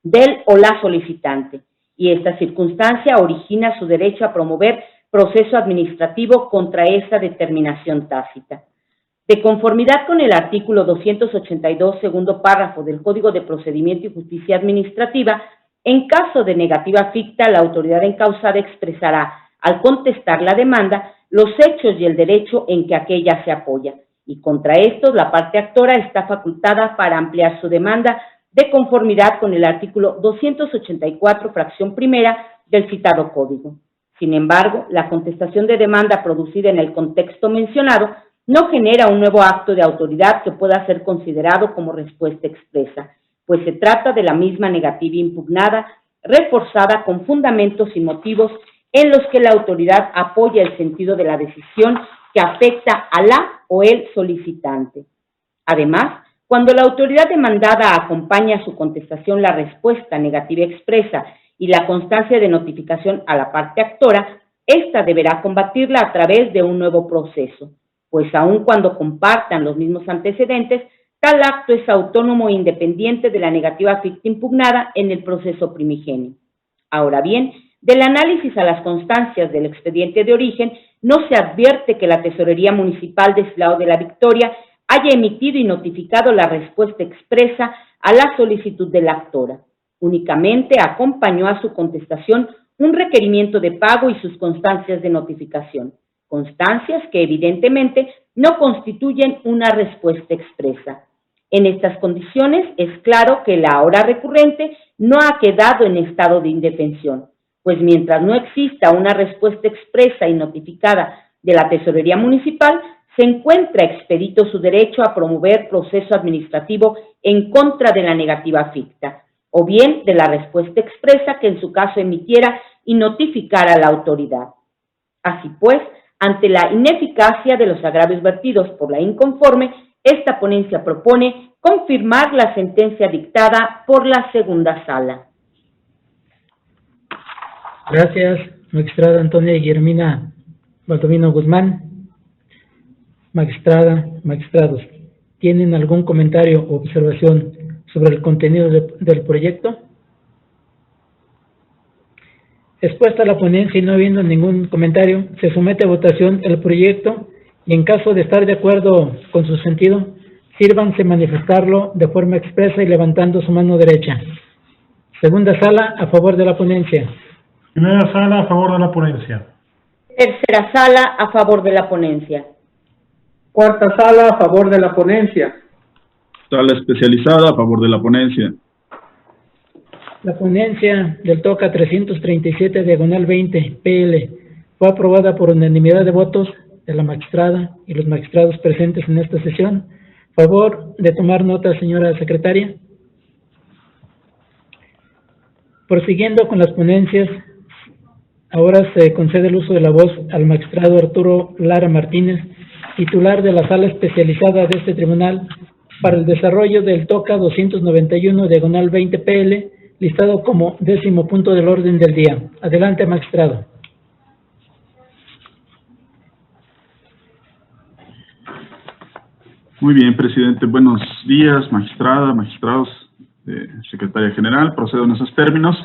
del o la solicitante, y esta circunstancia origina su derecho a promover proceso administrativo contra esa determinación tácita. De conformidad con el artículo 282, segundo párrafo del Código de Procedimiento y Justicia Administrativa, en caso de negativa ficta, la autoridad encausada expresará, al contestar la demanda, los hechos y el derecho en que aquella se apoya, y contra estos la parte actora está facultada para ampliar su demanda de conformidad con el artículo 284, fracción primera del citado Código. Sin embargo, la contestación de demanda producida en el contexto mencionado no genera un nuevo acto de autoridad que pueda ser considerado como respuesta expresa, pues se trata de la misma negativa impugnada, reforzada con fundamentos y motivos en los que la autoridad apoya el sentido de la decisión que afecta a la o el solicitante. Además, cuando la autoridad demandada acompaña a su contestación la respuesta negativa expresa y la constancia de notificación a la parte actora, ésta deberá combatirla a través de un nuevo proceso, pues aun cuando compartan los mismos antecedentes, tal acto es autónomo e independiente de la negativa ficta impugnada en el proceso primigenio. Ahora bien, del análisis a las constancias del expediente de origen, no se advierte que la Tesorería Municipal de Silao de la Victoria haya emitido y notificado la respuesta expresa a la solicitud de la actora. Únicamente acompañó a su contestación un requerimiento de pago y sus constancias de notificación, constancias que evidentemente no constituyen una respuesta expresa. En estas condiciones es claro que la ahora recurrente no ha quedado en estado de indefensión, pues mientras no exista una respuesta expresa y notificada de la Tesorería Municipal, se encuentra expedito su derecho a promover proceso administrativo en contra de la negativa ficta, o bien de la respuesta expresa que en su caso emitiera y notificara a la autoridad. Así pues, ante la ineficacia de los agravios vertidos por la inconforme, esta ponencia propone confirmar la sentencia dictada por la segunda sala. Gracias, magistrada Antonia Guillermina Baldovino Guzmán. Magistrada, magistrados, ¿tienen algún comentario o observación sobre el contenido del proyecto? Expuesta la ponencia y no habiendo ningún comentario, se somete a votación el proyecto y en caso de estar de acuerdo con su sentido, sírvanse manifestarlo de forma expresa y levantando su mano derecha. Segunda sala, a favor de la ponencia. Primera sala, a favor de la ponencia. Tercera sala, a favor de la ponencia. Cuarta sala, a favor de la ponencia. Sala especializada a favor de la ponencia. La ponencia del TOCA 337, diagonal 20, PL, fue aprobada por unanimidad de votos de la magistrada y los magistrados presentes en esta sesión. Favor de tomar nota, señora secretaria. Prosiguiendo con las ponencias, ahora se concede el uso de la voz al magistrado Arturo Lara Martínez, titular de la sala especializada de este tribunal, para el desarrollo del TOCA 291, diagonal 20 PL, listado como 10º punto del orden del día. Adelante, magistrado. Muy bien, presidente. Buenos días, magistrada, magistrados, secretaria general. Procedo en esos términos.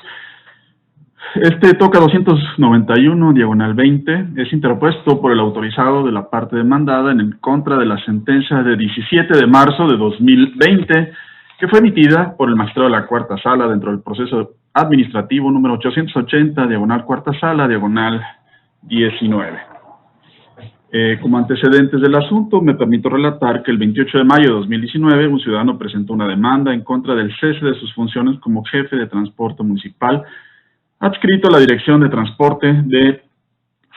Este TOCA 291, diagonal 20, es interpuesto por el autorizado de la parte demandada en contra de la sentencia de 17 de marzo de 2020, que fue emitida por el magistrado de la cuarta sala dentro del proceso administrativo número 880, diagonal cuarta sala, diagonal 19. Como antecedentes del asunto, me permito relatar que el 28 de mayo de 2019, un ciudadano presentó una demanda en contra del cese de sus funciones como jefe de transporte municipal, adscrito a la Dirección de Transporte de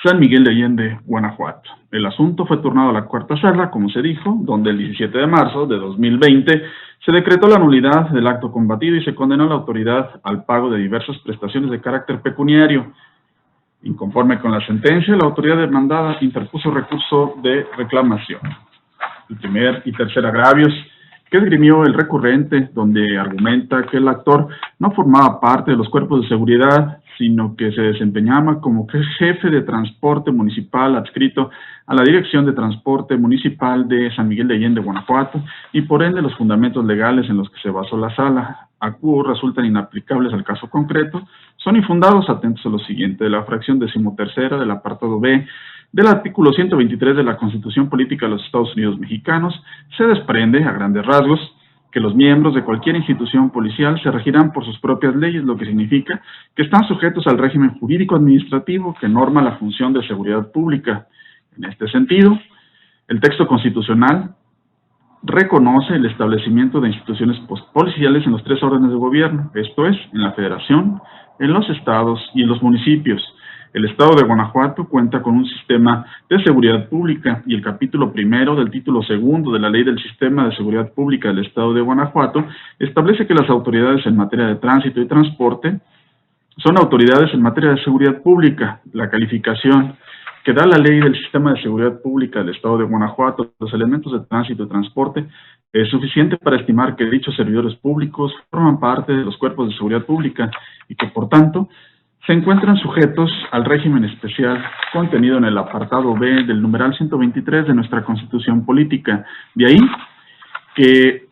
San Miguel de Allende, Guanajuato. El asunto fue turnado a la cuarta sala, como se dijo, donde el 17 de marzo de 2020 se decretó la nulidad del acto combatido y se condenó a la autoridad al pago de diversas prestaciones de carácter pecuniario. Inconforme con la sentencia, la autoridad demandada interpuso recurso de reclamación. El primer y tercer agravios que esgrimió el recurrente, donde argumenta que el actor no formaba parte de los cuerpos de seguridad, sino que se desempeñaba como jefe de transporte municipal adscrito a la Dirección de Transporte Municipal de San Miguel de Allende, Guanajuato, y por ende los fundamentos legales en los que se basó la sala, acuo resultan inaplicables al caso concreto, son infundados, atentos a lo siguiente, de la fracción 13ª del apartado B del artículo 123 de la Constitución Política de los Estados Unidos Mexicanos, se desprende, a grandes rasgos, que los miembros de cualquier institución policial se regirán por sus propias leyes, lo que significa que están sujetos al régimen jurídico administrativo que norma la función de seguridad pública. En este sentido, el texto constitucional reconoce el establecimiento de instituciones policiales en los tres órdenes de gobierno, esto es, en la Federación, en los estados y en los municipios. El Estado de Guanajuato cuenta con un sistema de seguridad pública y el capítulo 1 del título 2 de la Ley del Sistema de Seguridad Pública del Estado de Guanajuato establece que las autoridades en materia de tránsito y transporte son autoridades en materia de seguridad pública. La calificación que da la Ley del Sistema de Seguridad Pública del Estado de Guanajuato, los elementos de tránsito y transporte, es suficiente para estimar que dichos servidores públicos forman parte de los cuerpos de seguridad pública y que, por tanto, se encuentran sujetos al régimen especial contenido en el apartado B del numeral 123 de nuestra Constitución Política. De ahí que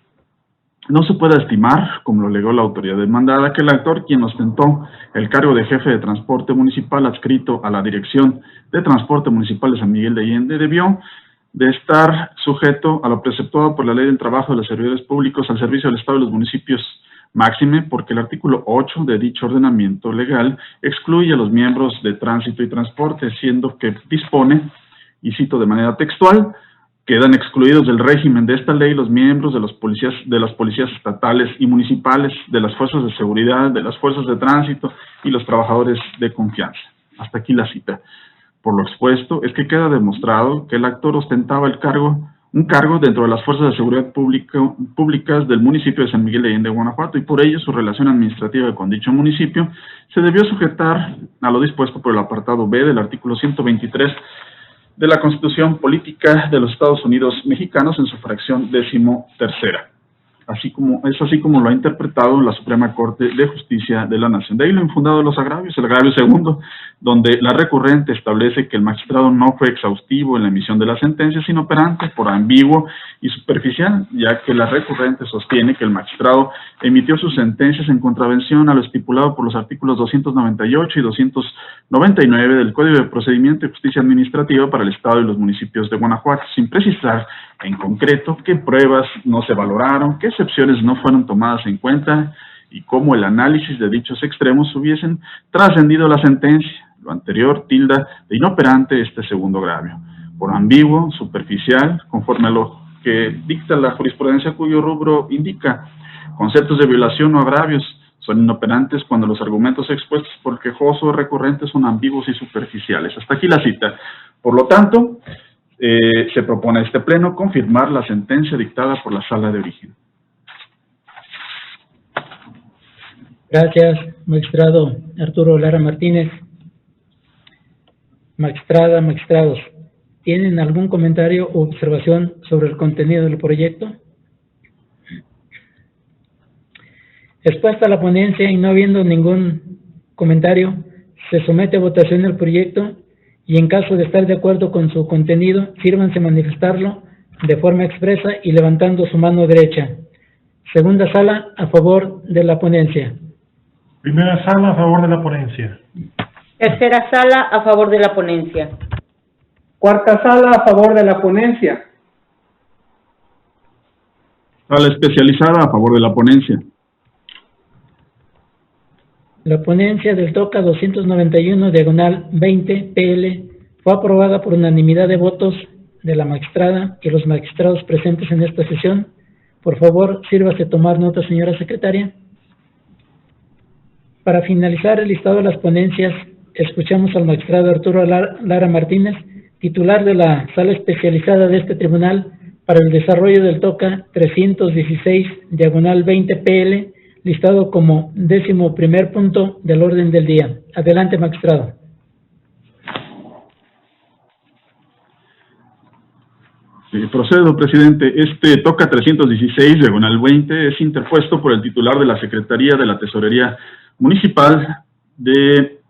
no se pueda estimar, como lo alegó la autoridad demandada, que el actor quien ostentó el cargo de jefe de transporte municipal adscrito a la Dirección de Transporte Municipal de San Miguel de Allende debió de estar sujeto a lo preceptuado por la Ley del Trabajo de los Servidores Públicos al servicio del Estado y los municipios, máxime porque el artículo 8 de dicho ordenamiento legal excluye a los miembros de tránsito y transporte, siendo que dispone, y cito de manera textual, quedan excluidos del régimen de esta ley los miembros de las policías estatales y municipales, de las fuerzas de seguridad, de las fuerzas de tránsito y los trabajadores de confianza. Hasta aquí la cita. Por lo expuesto, es que queda demostrado que el actor ostentaba un cargo dentro de las fuerzas de seguridad públicas del municipio de San Miguel de Allende, Guanajuato, y por ello su relación administrativa con dicho municipio se debió sujetar a lo dispuesto por el apartado B del artículo 123 de la Constitución Política de los Estados Unidos Mexicanos en su fracción 13ª. así como lo ha interpretado la Suprema Corte de Justicia de la Nación. De ahí lo infundado de los agravios, el agravio segundo, donde la recurrente establece que el magistrado no fue exhaustivo en la emisión de la sentencia, sino operante por ambiguo y superficial, ya que la recurrente sostiene que el magistrado emitió sus sentencias en contravención a lo estipulado por los artículos 298 y 299 del Código de Procedimiento y Justicia Administrativa para el Estado y los municipios de Guanajuato, sin precisar en concreto qué pruebas no se valoraron, qué excepciones no fueron tomadas en cuenta y cómo el análisis de dichos extremos hubiesen trascendido la sentencia. Lo anterior tilda de inoperante este segundo agravio, por ambiguo, superficial, conforme a lo que dicta la jurisprudencia cuyo rubro indica. Conceptos de violación o agravios son inoperantes cuando los argumentos expuestos por el quejoso o recurrente son ambiguos y superficiales. Hasta aquí la cita. Por lo tanto, se propone a este pleno confirmar la sentencia dictada por la Sala de Origen. Gracias, magistrado Arturo Lara Martínez. Magistrada, magistrados, ¿tienen algún comentario o observación sobre el contenido del proyecto? Expuesta la ponencia y no habiendo ningún comentario, se somete a votación el proyecto y en caso de estar de acuerdo con su contenido, sírvanse manifestarlo de forma expresa y levantando su mano derecha. Segunda sala, a favor de la ponencia. Primera sala, a favor de la ponencia. Tercera sala, a favor de la ponencia. Cuarta sala, a favor de la ponencia. Sala especializada, a favor de la ponencia. La ponencia del TOCA 291, diagonal 20, PL, fue aprobada por unanimidad de votos de la magistrada y los magistrados presentes en esta sesión. Por favor, sírvase tomar nota, señora secretaria. Para finalizar el listado de las ponencias, escuchamos al magistrado Arturo Lara Martínez, titular de la sala especializada de este tribunal para el desarrollo del TOCA 316, diagonal 20, PL, listado como 11º punto del orden del día. Adelante, magistrado. Procedo, presidente. Este TOCA 316, diagonal 20, es interpuesto por el titular de la Secretaría de la Tesorería Municipal de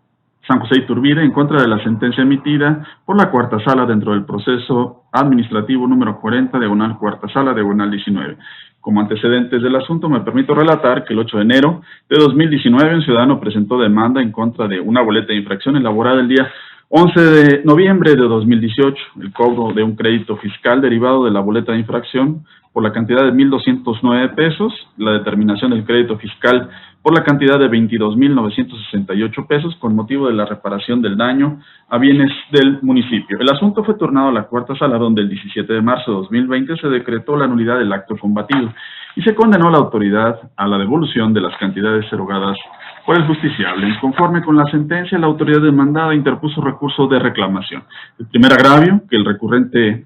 San José Iturbide en contra de la sentencia emitida por la cuarta sala dentro del proceso administrativo número 40, diagonal cuarta sala, diagonal 19. Como antecedentes del asunto, me permito relatar que el 8 de enero de 2019 un ciudadano presentó demanda en contra de una boleta de infracción elaborada el día 11 de noviembre de 2018, el cobro de un crédito fiscal derivado de la boleta de infracción por la cantidad de 1,209 pesos, la determinación del crédito fiscal por la cantidad de 22,968 pesos con motivo de la reparación del daño a bienes del municipio. El asunto fue turnado a la cuarta sala, donde el 17 de marzo de 2020 se decretó la nulidad del acto combatido y se condenó a la autoridad a la devolución de las cantidades erogadas por el justiciable. Conforme con la sentencia, la autoridad demandada interpuso recurso de reclamación. El primer agravio que el recurrente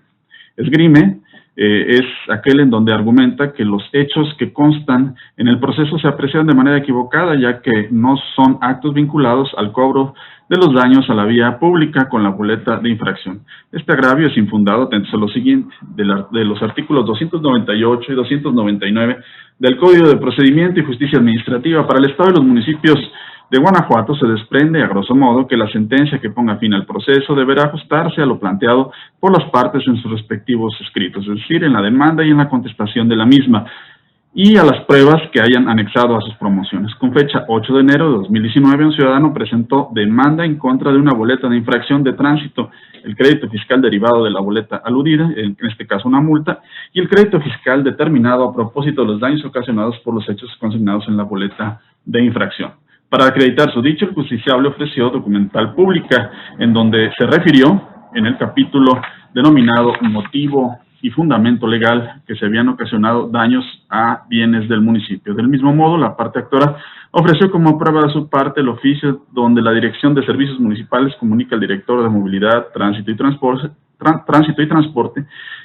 esgrime es aquel en donde argumenta que los hechos que constan en el proceso se aprecian de manera equivocada, ya que no son actos vinculados al cobro de los daños a la vía pública con la boleta de infracción. Este agravio es infundado, atentos a lo siguiente, de los artículos 298 y 299 del Código de Procedimiento y Justicia Administrativa para el Estado y los municipios de Guanajuato. Se desprende, a grosso modo, que la sentencia que ponga fin al proceso deberá ajustarse a lo planteado por las partes en sus respectivos escritos, es decir, en la demanda y en la contestación de la misma, y a las pruebas que hayan anexado a sus promociones. Con fecha 8 de enero de 2019, un ciudadano presentó demanda en contra de una boleta de infracción de tránsito, el crédito fiscal derivado de la boleta aludida, en este caso una multa, y el crédito fiscal determinado a propósito de los daños ocasionados por los hechos consignados en la boleta de infracción. Para acreditar su dicho, el justiciable ofreció documental pública, en donde se refirió en el capítulo denominado motivo y fundamento legal que se habían ocasionado daños a bienes del municipio. Del mismo modo, la parte actora ofreció como prueba de su parte el oficio donde la Dirección de Servicios Municipales comunica al director de Movilidad, Tránsito y Transporte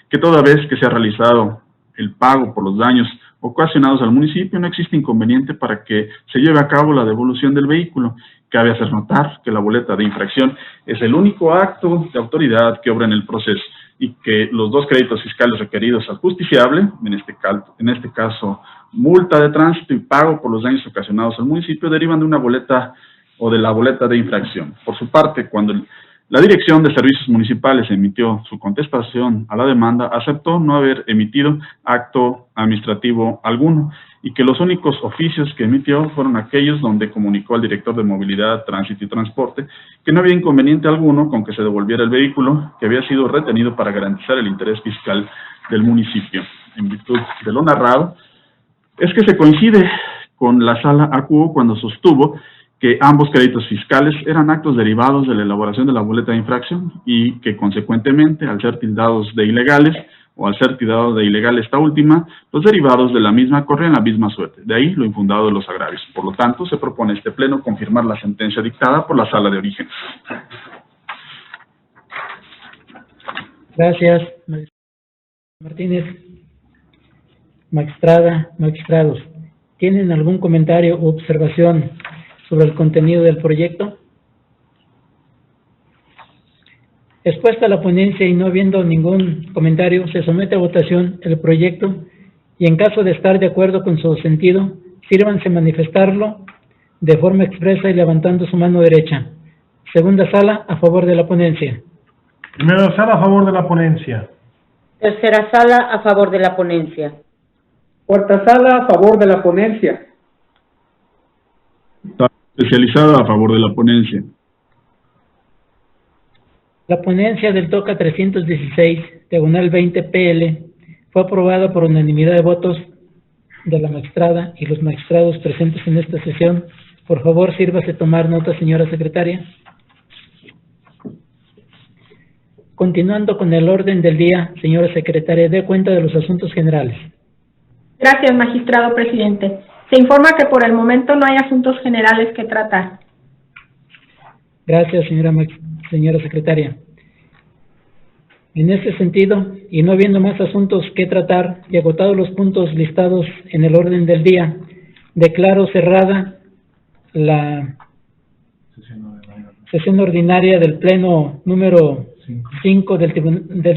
que toda vez que se ha realizado el pago por los daños ocasionados al municipio, no existe inconveniente para que se lleve a cabo la devolución del vehículo. Cabe hacer notar que la boleta de infracción es el único acto de autoridad que obra en el proceso y que los dos créditos fiscales requeridos al justiciable, en este caso multa de tránsito y pago por los daños ocasionados al municipio derivan de una boleta o de la boleta de infracción. Por su parte, cuando la Dirección de Servicios Municipales emitió su contestación a la demanda, aceptó no haber emitido acto administrativo alguno y que los únicos oficios que emitió fueron aquellos donde comunicó al director de Movilidad, Tránsito y Transporte que no había inconveniente alguno con que se devolviera el vehículo que había sido retenido para garantizar el interés fiscal del municipio. En virtud de lo narrado, es que se coincide con la Sala acuo cuando sostuvo que ambos créditos fiscales eran actos derivados de la elaboración de la boleta de infracción y que, consecuentemente, al ser tildados de ilegales o al ser tildado de ilegal esta última, los derivados de la misma corren la misma suerte. De ahí lo infundado de los agravios. Por lo tanto, se propone este pleno confirmar la sentencia dictada por la Sala de Origen. Gracias, Martínez. Magistrada, magistrados, ¿tienen algún comentario u observación sobre el contenido del proyecto? Expuesta la ponencia y no habiendo ningún comentario, se somete a votación el proyecto y en caso de estar de acuerdo con su sentido, sírvanse manifestarlo de forma expresa y levantando su mano derecha. Segunda sala, a favor de la ponencia. Primera sala, a favor de la ponencia. Tercera sala, a favor de la ponencia. Cuarta sala, a favor de la ponencia. Especializada, a favor de la ponencia. La ponencia del TOCA 316, diagonal 20 PL, fue aprobada por unanimidad de votos de la magistrada y los magistrados presentes en esta sesión. Por favor, sírvase tomar nota, señora secretaria. Continuando con el orden del día, señora secretaria, dé cuenta de los asuntos generales. Gracias, magistrado presidente. Se informa que por el momento no hay asuntos generales que tratar. Gracias, señora secretaria. En este sentido, y no habiendo más asuntos que tratar y agotados los puntos listados en el orden del día, declaro cerrada la sesión ordinaria del Pleno número 5 del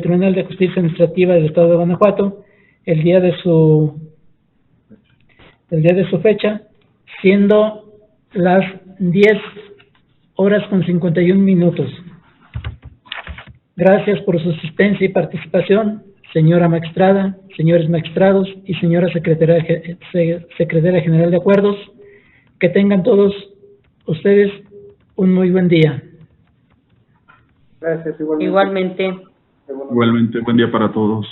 Tribunal de Justicia Administrativa del Estado de Guanajuato, el día de su fecha, siendo las 10:51. Gracias por su asistencia y participación, señora magistrada, señores magistrados y señora secretaria general de acuerdos. Que tengan todos ustedes un muy buen día. Gracias, Igualmente. Igualmente, buen día para todos.